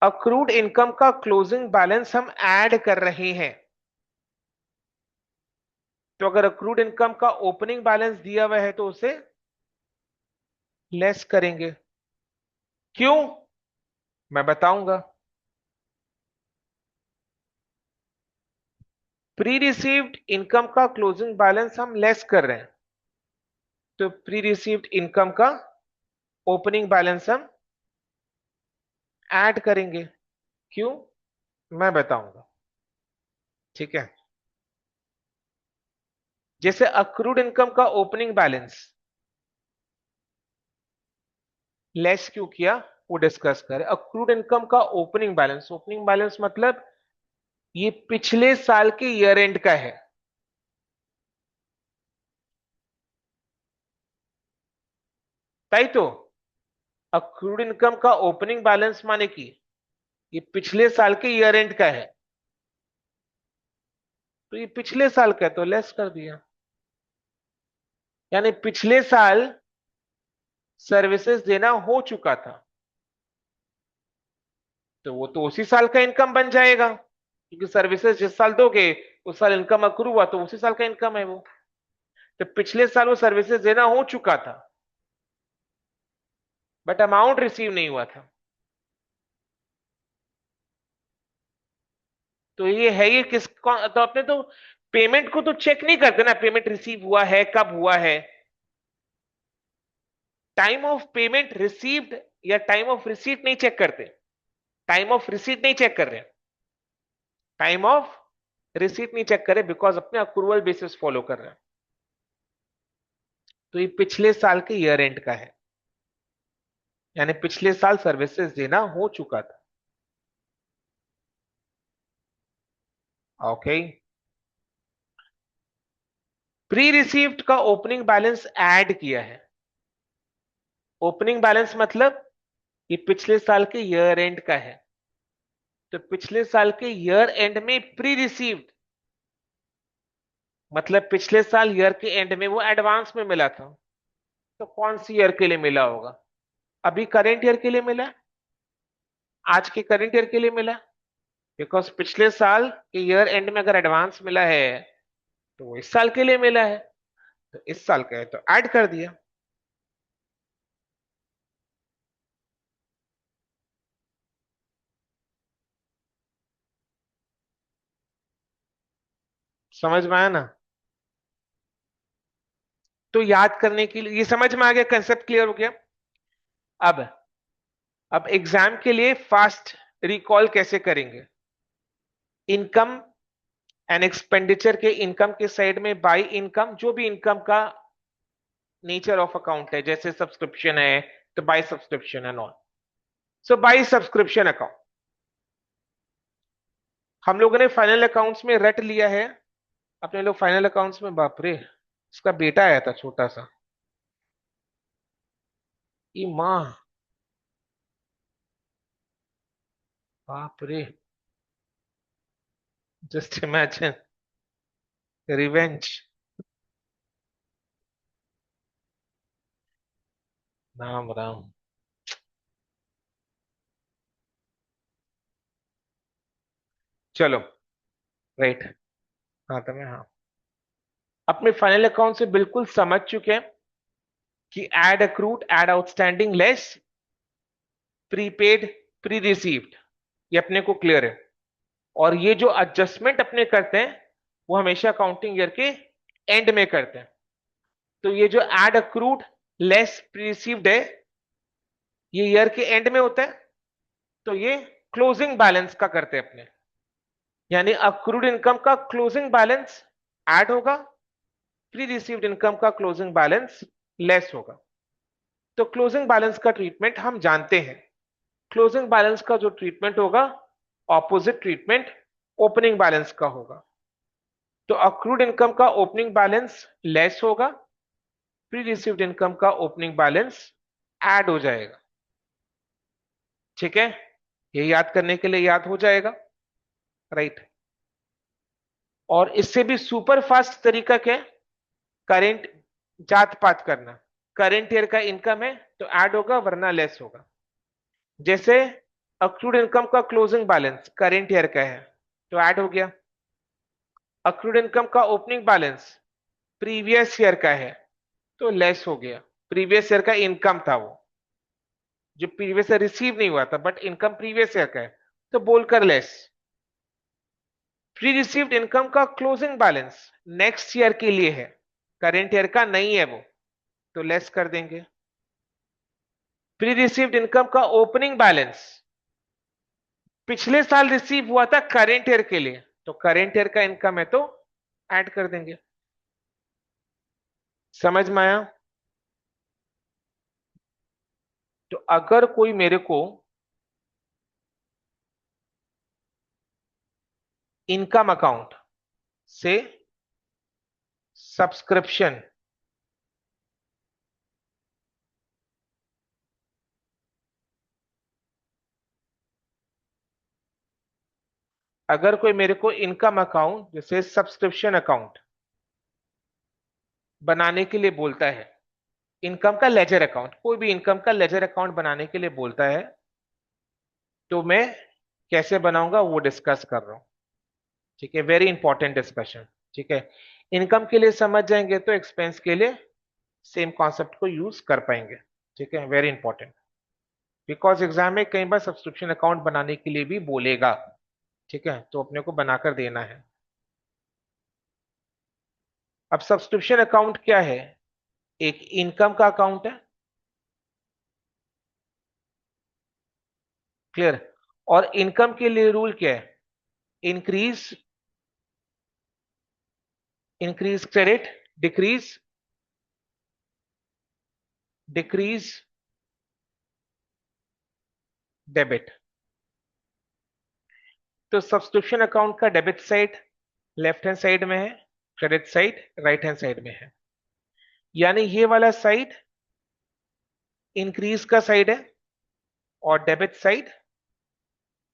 अक्रूड इनकम का क्लोजिंग बैलेंस हम ऐड कर रहे हैं, तो अगर अक्रूड इनकम का ओपनिंग बैलेंस दिया हुआ है तो उसे लेस करेंगे। क्यों? मैं बताऊंगा। प्री रिसीव्ड इनकम का क्लोजिंग बैलेंस हम लेस कर रहे हैं, तो प्री रिसीव्ड इनकम का ओपनिंग बैलेंस हम ऐड करेंगे। क्यों? मैं बताऊंगा। ठीक है, जैसे अक्रूड इनकम का ओपनिंग बैलेंस लेस क्यों किया वो डिस्कस करें। अक्रूड इनकम का ओपनिंग बैलेंस मतलब ये पिछले साल के ईयर एंड का है। ताई तो अक्रूड इनकम का ओपनिंग बैलेंस माने कि ये पिछले साल के ईयर एंड का है, तो ये पिछले साल का है तो लेस कर दिया। यानी पिछले साल सर्विसेज देना हो चुका था, तो वो तो उसी साल का इनकम बन जाएगा, क्योंकि सर्विसेज जिस साल दोगे उस साल इनकम अक्रू हुआ, तो उसी साल का इनकम है वो। तो पिछले साल वो सर्विसेज देना हो चुका था, बट अमाउंट रिसीव नहीं हुआ था, तो ये है ये तो अपने तो पेमेंट को तो चेक नहीं करते ना, पेमेंट रिसीव हुआ है कब हुआ है। टाइम ऑफ पेमेंट रिसीव्ड या टाइम ऑफ रिसीट नहीं चेक करते, टाइम ऑफ रिसीट नहीं चेक कर रहे, टाइम ऑफ रिसीट नहीं चेक करे, बिकॉज अपने अक्रूवल बेसिस फॉलो कर रहे हैं। तो ये पिछले साल के ईयर एंड का है, यानी पिछले साल सर्विसेज देना हो चुका था। ओके, प्री रिसीव्ड का ओपनिंग बैलेंस ऐड किया है। ओपनिंग बैलेंस मतलब ये पिछले साल के ईयर एंड का है, तो पिछले साल के ईयर एंड में प्री रिसीव्ड मतलब पिछले साल ईयर के एंड में वो एडवांस में मिला था, तो कौन सी ईयर के लिए मिला होगा? अभी करेंट ईयर के लिए मिला, आज के करेंट ईयर के लिए मिला, बिकॉज पिछले साल के ईयर एंड में अगर एडवांस मिला है तो वो इस साल के लिए मिला है, तो इस साल का है तो ऐड कर दिया। समझ में आया ना? तो याद करने के लिए ये समझ में आ गया, कंसेप्ट क्लियर हो गया। अब अब एग्जाम के लिए फास्ट रिकॉल कैसे करेंगे? इनकम एंड एक्सपेंडिचर के इनकम के साइड में बाई इनकम, जो भी इनकम का नेचर ऑफ अकाउंट है, जैसे सब्सक्रिप्शन है तो by subscription and all. So by subscription account हम लोगों ने फाइनल अकाउंट्स में रट लिया है। अपने लोग फाइनल अकाउंट्स में, बाप रे, इसका बेटा आया था छोटा सा, ई माँ, बाप रे, just imagine, revenge, Ram Ram. चलो, राइट, हाँ तुम्हें, हाँ, अपने फाइनल अकाउंट से बिल्कुल समझ चुके हैं कि add accrued, add outstanding, less prepaid, pre received, ये अपने को क्लियर है। और ये जो एडजस्टमेंट अपने करते हैं वो हमेशा अकाउंटिंग ईयर के एंड में करते हैं। तो ये जो add accrued less pre received है, ये ईयर के एंड में होता है, तो ये क्लोजिंग बैलेंस का करते हैं अपने, यानी अक्रूड इनकम का क्लोजिंग बैलेंस ऐड होगा, प्री रिसीव्ड इनकम का क्लोजिंग बैलेंस लेस होगा। तो क्लोजिंग बैलेंस का ट्रीटमेंट हम जानते हैं। क्लोजिंग बैलेंस का जो ट्रीटमेंट होगा, ऑपोजिट ट्रीटमेंट ओपनिंग बैलेंस का होगा। तो अक्रूड इनकम का ओपनिंग बैलेंस लेस होगा, प्री रिसीव्ड इनकम का ओपनिंग बैलेंस ऐड हो जाएगा। ठीक है, ये याद करने के लिए याद हो जाएगा, राइट। और इससे भी सुपर फास्ट तरीका क्या है, करेंट जात पात करना। करेंट ईयर का इनकम है तो ऐड होगा, वरना लेस होगा। जैसे अक्रूड इनकम का क्लोजिंग बैलेंस करेंट ईयर का है तो ऐड हो गया। अक्रूड इनकम का ओपनिंग बैलेंस प्रीवियस ईयर का है तो लेस हो गया। प्रीवियस ईयर का इनकम था वो, जो प्रीवियस ईयर रिसीव नहीं हुआ था, बट इनकम प्रीवियस ईयर का है तो बोलकर लेस। प्री रिसीव्ड इनकम का क्लोजिंग बैलेंस नेक्स्ट ईयर के लिए है, करेंट ईयर का नहीं है वो, तो लेस कर देंगे। प्री रिसीव्ड इनकम का ओपनिंग बैलेंस पिछले साल रिसीव हुआ था करेंट ईयर के लिए, तो करेंट ईयर का इनकम है तो ऐड कर देंगे। समझ में आया? तो अगर कोई मेरे को इनकम अकाउंट से सब्सक्रिप्शन, अगर कोई मेरे को इनकम अकाउंट जैसे सब्सक्रिप्शन अकाउंट बनाने के लिए बोलता है, इनकम का लेजर अकाउंट, कोई भी इनकम का लेजर अकाउंट बनाने के लिए बोलता है, तो मैं कैसे बनाऊंगा वो डिस्कस कर रहा हूं। ठीक है, वेरी इंपॉर्टेंट डिस्कशन। ठीक है, इनकम के लिए समझ जाएंगे तो एक्सपेंस के लिए सेम कॉन्सेप्ट को यूज कर पाएंगे। ठीक है, वेरी इंपॉर्टेंट, बिकॉज एग्जाम में कई बार सब्सक्रिप्शन अकाउंट बनाने के लिए भी बोलेगा। ठीक है, तो अपने को बनाकर देना है। अब सब्सक्रिप्शन अकाउंट क्या है? एक इनकम का अकाउंट है, क्लियर। और इनकम के लिए रूल क्या है? Increase, increase credit, decrease, decrease debit. तो सब्सक्रिप्शन अकाउंट का debit side left hand side में है, credit side right hand side में है। यानी ये वाला साइड इंक्रीज का साइड है और डेबिट साइड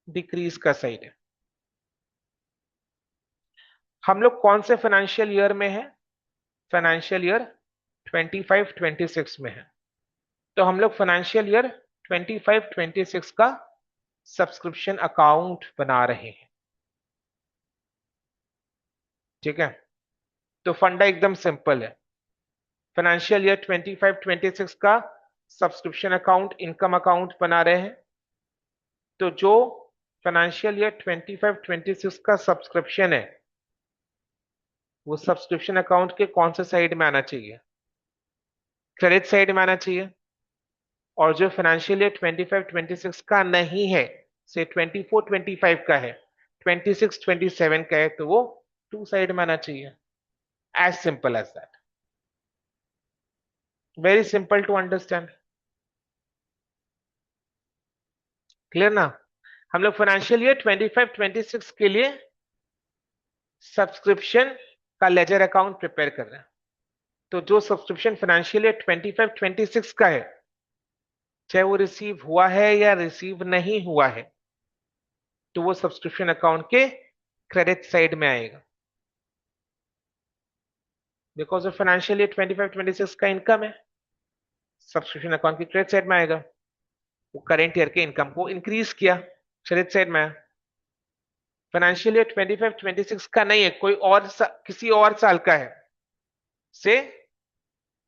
डिक्रीज का साइड है। हम लोग कौन से फाइनेंशियल ईयर में है? फाइनेंशियल ईयर 25-26 में है। तो हम लोग फाइनेंशियल ईयर 25-26 का सब्सक्रिप्शन अकाउंट बना रहे हैं। ठीक है, तो फंडा एकदम सिंपल है। फाइनेंशियल ईयर 25-26 का सब्सक्रिप्शन अकाउंट इनकम अकाउंट बना रहे हैं, तो जो फाइनेंशियल ईयर 25-26 का सब्सक्रिप्शन है वो सब्सक्रिप्शन अकाउंट के कौन से साइड में आना चाहिए? क्रेडिट साइड में आना चाहिए। और जो फाइनेंशियल ईयर 25-26 का नहीं है, से 24-25 का है, 26-27 का है, तो वो टू साइड में आना चाहिए, as simple as that, very simple to understand. Clear ना? हम लोग फाइनेंशियल ईयर 25-26 के लिए सब्सक्रिप्शन का लेजर अकाउंट प्रिपेयर कर रहे हैं। तो जो सब्सक्रिप्शन फाइनेंशियल ईयर 25-26 का है, चाहे वो रिसीव हुआ है या रिसीव नहीं हुआ है, तो वो सब्सक्रिप्शन अकाउंट के क्रेडिट साइड में आएगा, बिकॉज ऑफ फाइनेंशियल ईयर 25-26 का इनकम है, सब्सक्रिप्शन अकाउंट की क्रेडिट साइड में आएगा। वो करेंट ईयर के इनकम को इंक्रीज किया, क्रेडिट साइड में आया। फाइनेंशियल ईयर 25-26 का नहीं है, कोई और किसी और साल का है, से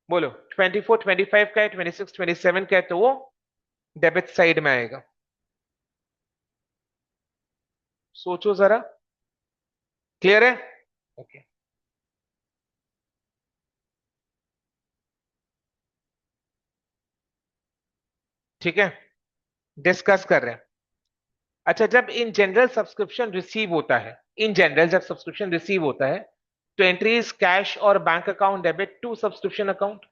बोलो 24-25 का है, 26-27 का है, तो वो डेबिट साइड में आएगा। सोचो जरा, क्लियर है? ओके, ठीक है, डिस्कस कर रहे हैं। अच्छा, जब इन जनरल सब्सक्रिप्शन रिसीव होता है, इन जनरल जब सब्सक्रिप्शन रिसीव होता है, तो एंट्रीज कैश और bank account debit to subscription account,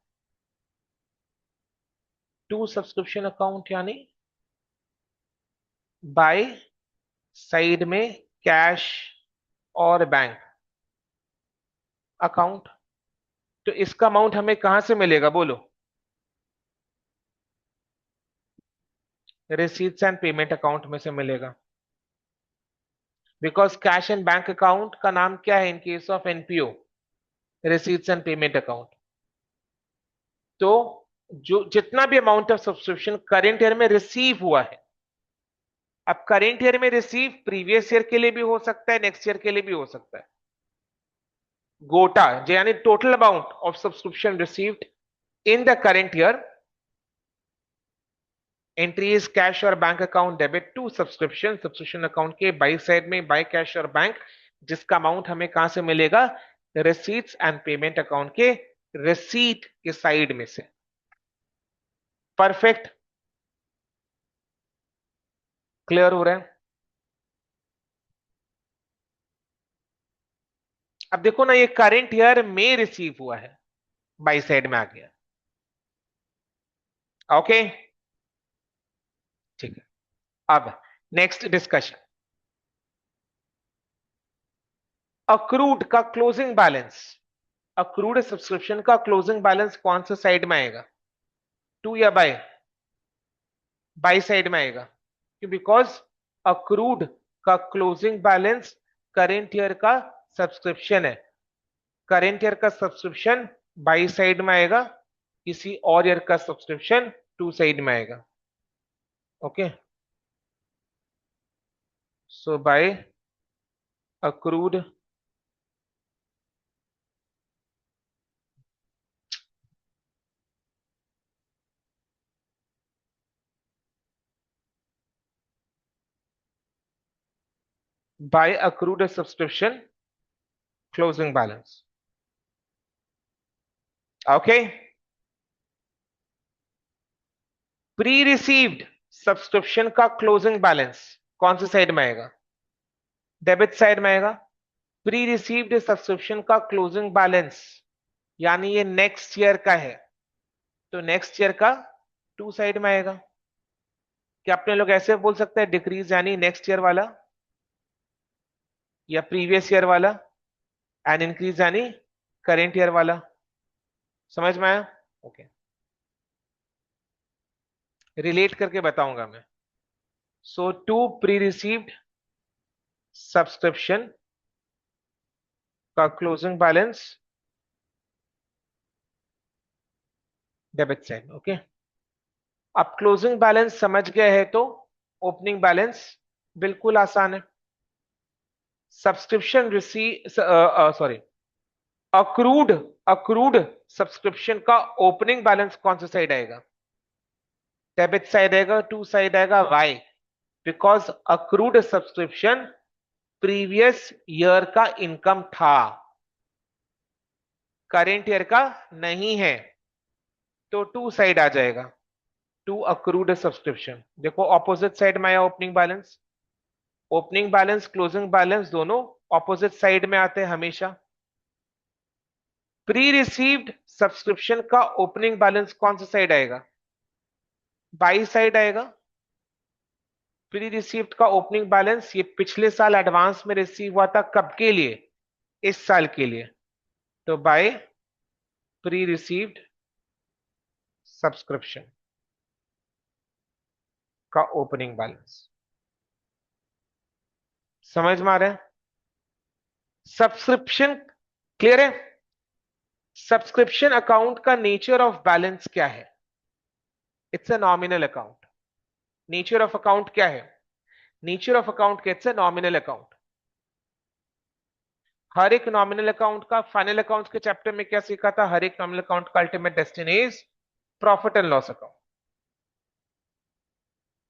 to subscription account यानी बाय साइड में कैश और बैंक अकाउंट। तो इसका अमाउंट हमें कहां से मिलेगा बोलो? रिसीट्स एंड पेमेंट अकाउंट में से मिलेगा, because cash and bank account का नाम क्या है in case of NPO? Receipts and payment account. तो जो जितना भी amount of subscription current year में रिसीव हुआ है, अब करेंट ईयर में रिसीव प्रीवियस ईयर के लिए भी हो सकता है, नेक्स्ट ईयर के लिए भी हो सकता है, गोटा यानी total amount of subscription received in the current year, entries cash और bank account debit to subscription, subscription account के बाई साइड में बाय कैश और बैंक, जिसका अमाउंट हमें कहां से मिलेगा? रिसीट्स एंड पेमेंट अकाउंट के रिसीट के साइड में से। परफेक्ट, क्लियर हो रहा है? अब देखो ना, ये करेंट ईयर में रिसीव हुआ है, बाई साइड में आ गया। ओके, ठीक है। अब नेक्स्ट डिस्कशन, अक्रूड का क्लोजिंग बैलेंस। अक्रूड सब्सक्रिप्शन का क्लोजिंग बैलेंस कौन सा साइड में आएगा? टू या बाय? बाई साइड में आएगा, क्यों? बिकॉज अक्रूड का क्लोजिंग बैलेंस करेंट ईयर का सब्सक्रिप्शन है, करेंट ईयर का सब्सक्रिप्शन बाई साइड में आएगा, किसी और ईयर का सब्सक्रिप्शन टू साइड में आएगा। Okay, so by accrued by accrued subscription closing balance. Okay, pre received subscription का क्लोजिंग बैलेंस कौन सी साइड में आएगा? डेबिट साइड में आएगा। प्री रिसीव्ड सब्सक्रिप्शन का क्लोजिंग बैलेंस यानी ये नेक्स्ट ईयर का है, तो नेक्स्ट ईयर का टू साइड में आएगा। क्या अपने लोग ऐसे बोल सकते हैं डिक्रीज यानी नेक्स्ट ईयर वाला, या प्रीवियस ईयर वाला, एंड इंक्रीज यानी करेंट ईयर वाला? समझ में आया? ओके, रिलेट करके बताऊंगा मैं। So to pre received subscription का closing balance debit side. Okay, अब क्लोजिंग बैलेंस समझ गए हैं तो ओपनिंग बैलेंस बिल्कुल आसान है। Subscription receive sorry accrued accrued subscription का ओपनिंग बैलेंस कौन सा साइड आएगा? डेबिट साइड आएगा। टू साइड आएगा, why? Because accrued subscription previous year का इनकम था, करेंट ईयर का नहीं है, तो टू साइड आ जाएगा, टू अक्रूड सब्सक्रिप्शन। देखो ऑपोजिट साइड में आया opening balance, opening balance closing balance दोनों ऑपोजिट साइड में आते हैं हमेशा। प्री रिसीव्ड सब्सक्रिप्शन का ओपनिंग बैलेंस कौन सा साइड आएगा? बाई साइड आएगा। प्री रिसीव्ड का ओपनिंग बैलेंस ये पिछले साल एडवांस में रिसीव हुआ था, कब के लिए? इस साल के लिए। तो बाय प्री रिसीव्ड सब्सक्रिप्शन का ओपनिंग बैलेंस। समझ में आ रहा है? सब्सक्रिप्शन क्लियर है? सब्सक्रिप्शन अकाउंट का नेचर ऑफ बैलेंस क्या है? It's a nominal account. Nature of account क्या है? Nature of account it's a nominal account. हर एक नॉमिनल अकाउंट का फाइनल अकाउंट के चैप्टर में क्या सीखा था? हर एक नॉमिनल अकाउंट का ultimate destiny is profit and loss account.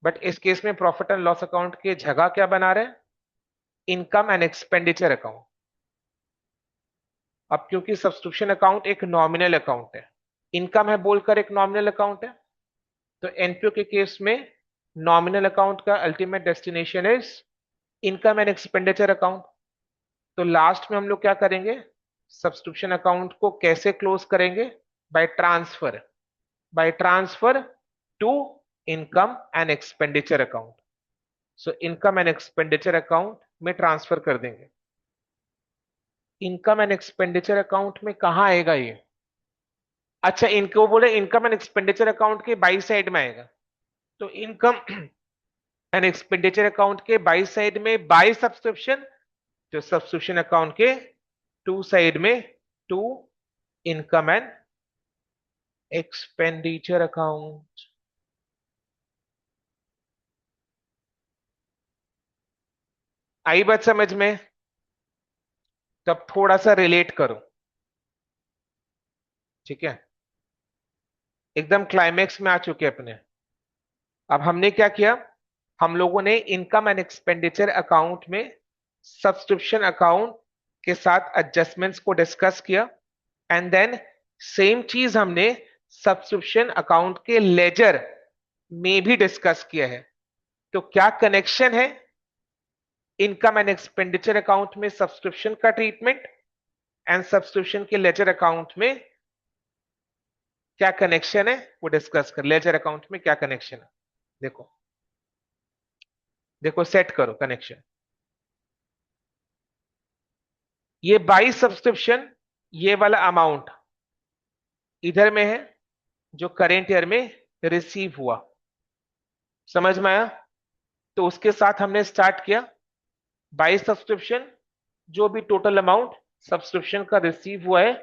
But इस केस में प्रॉफिट एंड लॉस अकाउंट की जगह क्या बना रहे हैं? Income and expenditure account. अब क्योंकि सब्सक्रिप्शन अकाउंट एक नॉमिनल अकाउंट है, इनकम है बोलकर एक नॉमिनल अकाउंट है, तो एनपीओ के केस में नॉमिनल अकाउंट का ultimate destination is income and expenditure account. तो लास्ट में हम लोग क्या करेंगे? सब्सक्रिप्शन अकाउंट को कैसे क्लोज करेंगे? By transfer. By transfer to income and expenditure account. So income and expenditure account में ट्रांसफर कर देंगे। इनकम एंड एक्सपेंडिचर अकाउंट में कहां आएगा ये? अच्छा, इनको बोले इनकम एंड एक्सपेंडिचर अकाउंट के बाई साइड में आएगा। तो इनकम एंड एक्सपेंडिचर अकाउंट के बाई साइड में बाय सब्सक्रिप्शन, तो सब्सक्रिप्शन अकाउंट के टू साइड में to income and expenditure account. आई बात समझ में? तब थोड़ा सा रिलेट करो, ठीक है? एकदम क्लाइमेक्स में आ चुके अपने। अब हमने क्या किया? हम लोगों ने इनकम एंड एक्सपेंडिचर अकाउंट में सब्सक्रिप्शन अकाउंट के साथ एडजस्टमेंट्स को डिस्कस किया, एंड देन सेम चीज हमने सब्सक्रिप्शन अकाउंट के लेजर में भी डिस्कस किया है। तो क्या कनेक्शन है इनकम एंड एक्सपेंडिचर अकाउंट में सब्सक्रिप्शन का ट्रीटमेंट एंड सब्सक्रिप्शन के लेजर अकाउंट में क्या कनेक्शन है वो डिस्कस कर। लेजर अकाउंट में क्या कनेक्शन है देखो, देखो सेट करो कनेक्शन। ये बाई सब्सक्रिप्शन, ये वाला अमाउंट इधर में है जो करेंट ईयर में रिसीव हुआ। समझ में आया? तो उसके साथ हमने स्टार्ट किया बाई सब्सक्रिप्शन, जो भी टोटल अमाउंट सब्सक्रिप्शन का रिसीव हुआ है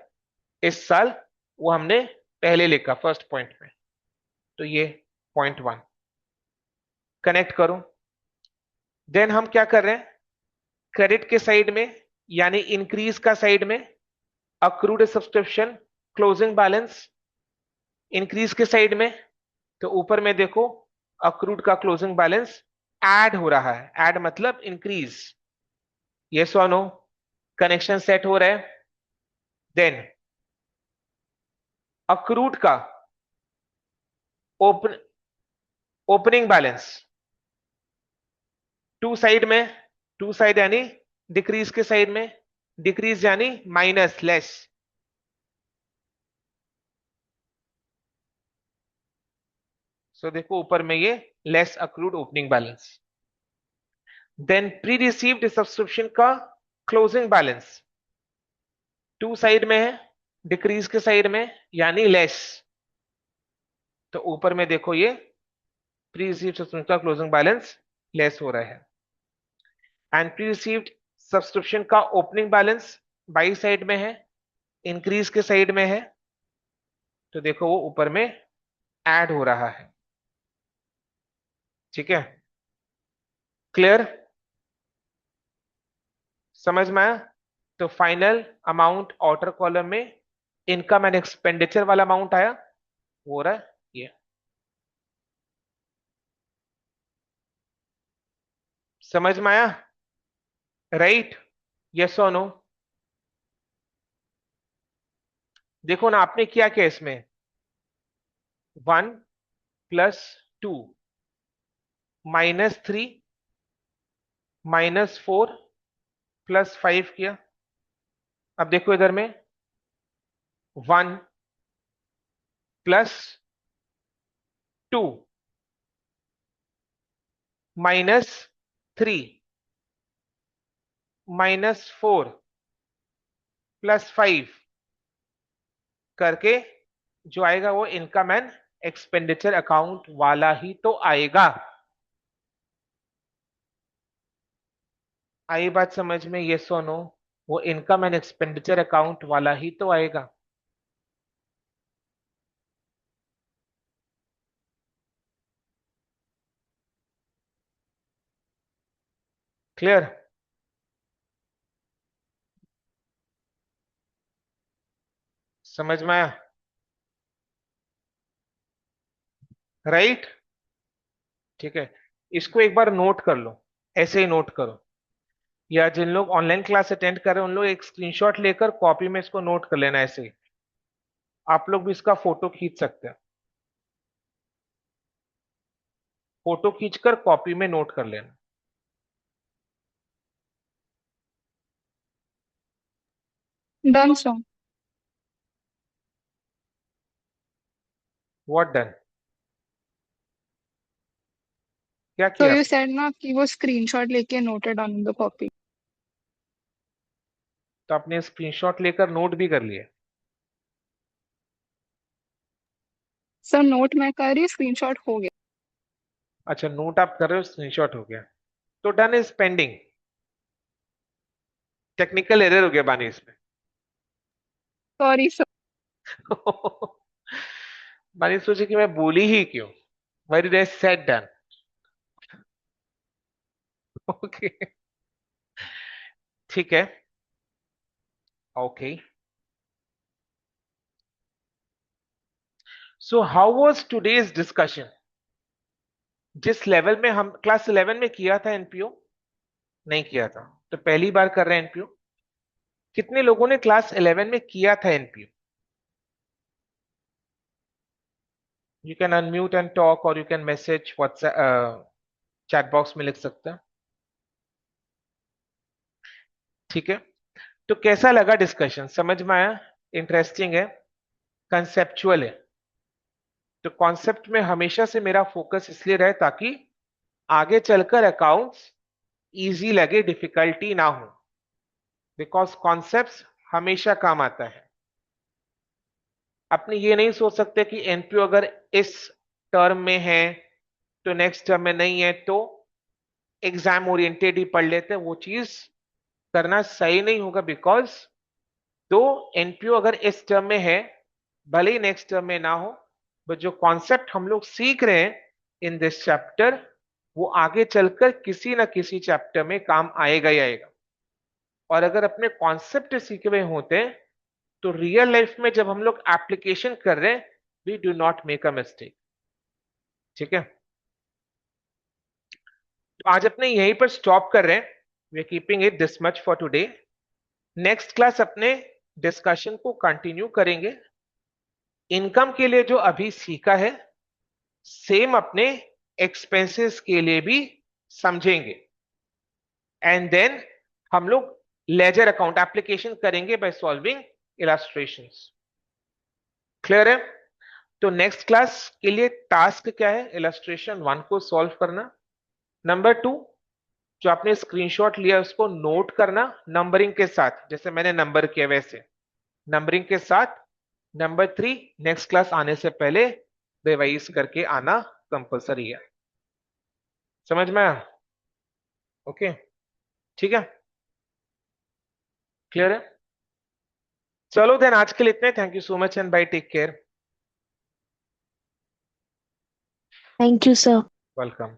इस साल, वो हमने पहले लिखा फर्स्ट पॉइंट में। तो ये पॉइंट वन कनेक्ट करो। देन हम क्या कर रहे हैं? क्रेडिट के साइड में यानी इंक्रीज का साइड में accrued subscription closing balance. Increase के साइड में तो ऊपर में देखो अक्रूड का क्लोजिंग बैलेंस ऐड हो रहा है। ऐड मतलब इंक्रीज। यस और नो? कनेक्शन सेट हो रहा है। देन अक्रूड का open opening balance to side में, टू साइड यानी डिक्रीज के साइड में, डिक्रीज यानी माइनस लेस। सो देखो ऊपर में ये less accrued opening balance. Then pre received subscription का क्लोजिंग बैलेंस टू साइड में है, डिक्रीज के साइड में यानी लेस। तो ऊपर में देखो ये प्री रिसीव्ड सब्सक्रिप्शन का क्लोजिंग बैलेंस लेस हो रहा है। एंड प्री रिसीव्ड सब्सक्रिप्शन का ओपनिंग बैलेंस बाई साइड में है, इंक्रीज के साइड में है, तो देखो वो ऊपर में ऐड हो रहा है। ठीक है? क्लियर? समझ में आया? तो फाइनल अमाउंट आउटर कॉलम में इनकम एंड एक्सपेंडिचर वाला अमाउंट आया, वो रहा है ये। समझ में आया? राइट? यस और नो? देखो ना आपने किया क्या इसमें? 1 + 2 -3 -4 +5 किया। अब देखो इधर में 1 +2 -3 -4 +5 करके जो आएगा वो इनकम एंड एक्सपेंडिचर अकाउंट वाला ही तो आएगा। आई बात समझ में? ये सुनो, वो इनकम एंड एक्सपेंडिचर अकाउंट वाला ही तो आएगा। क्लियर? समझ में आया? राइट? ठीक है, इसको एक बार नोट कर लो, ऐसे ही नोट करो, या जिन लोग ऑनलाइन क्लास अटेंड कर रहे हैं उन लोग एक स्क्रीनशॉट लेकर कॉपी में इसको नोट कर लेना। ऐसे ही आप लोग भी इसका फोटो खींच सकते हैं, फोटो खींचकर कॉपी में नोट कर लेना। Done, sir. What done? क्या So किया you आपने? said ना कि वो स्क्रीनशॉट लेके noted on the copy. तो आपने स्क्रीनशॉट लेकर नोट भी कर लिया? सर नोट मैं कर रही, स्क्रीनशॉट हो गया। अच्छा, नोट आप कर रहे हो, स्क्रीनशॉट हो गया, तो done is pending. Technical error हो गया बानी इसमें। Sorry sir. बानी सोचे कि मैं बोली ही क्यों, very did said done. Okay, ठीक है, okay. So how was today's discussion? जिस लेवल में हम क्लास 11 में किया था एनपीओ, नहीं किया था तो पहली बार कर रहे हैं एनपीओ। कितने लोगों ने क्लास 11 में किया था NPO? You can unmute and talk, और you can message WhatsApp chat box में लिख सकते हैं। ठीक है, तो कैसा लगा डिस्कशन? समझ में आया? इंटरेस्टिंग है, कंसेप्चुअल है। तो कॉन्सेप्ट में हमेशा से मेरा फोकस इसलिए रहे ताकि आगे चलकर अकाउंट्स इजी लगे, डिफिकल्टी ना हो, बिकॉज कॉन्सेप्ट्स हमेशा काम आता है। अपने ये नहीं सोच सकते कि एनपीओ अगर इस टर्म में है तो नेक्स्ट टर्म में नहीं है, तो एग्जाम ओरिएंटेड ही पढ़ लेते हैं। वो चीज करना सही नहीं होगा, बिकॉज तो एनपीओ अगर इस टर्म में है, भले ही नेक्स्ट टर्म में ना हो, बट जो कॉन्सेप्ट हम लोग सीख रहे हैं इन दिस चैप्टर, वो आगे चलकर किसी ना किसी चैप्टर में काम आएगा ही आएगा। और अगर अपने कॉन्सेप्ट सीखे हुए होते हैं तो रियल लाइफ में जब हम लोग एप्लीकेशन कर रहे हैं, we do not make a mistake. ठीक है, तो आज अपने यहीं पर स्टॉप कर रहे हैं। We are keeping it this much for today. Next class अपने डिस्कशन को कंटिन्यू करेंगे। इनकम के लिए जो अभी सीखा है, सेम अपने एक्सपेंसेस के लिए भी समझेंगे। एंड देन हम लोग लेजर अकाउंट एप्लीकेशन करेंगे बाय सॉल्विंग इलस्ट्रेशंस। क्लियर है? तो नेक्स्ट क्लास के लिए टास्क क्या है? इलस्ट्रेशन 1 को सॉल्व करना। नंबर 2, जो आपने स्क्रीनशॉट लिया उसको नोट करना नंबरिंग के साथ, जैसे मैंने नंबर किया वैसे नंबरिंग के साथ। नंबर 3, नेक्स्ट क्लास आने से पहले रिवाइज करके आना कंपलसरी है। समझ में आया? ओके, ठीक है, क्लियर है? चलो देन आज के लिए इतने। Thank you so much and bye, take care. Thank you, sir. Welcome.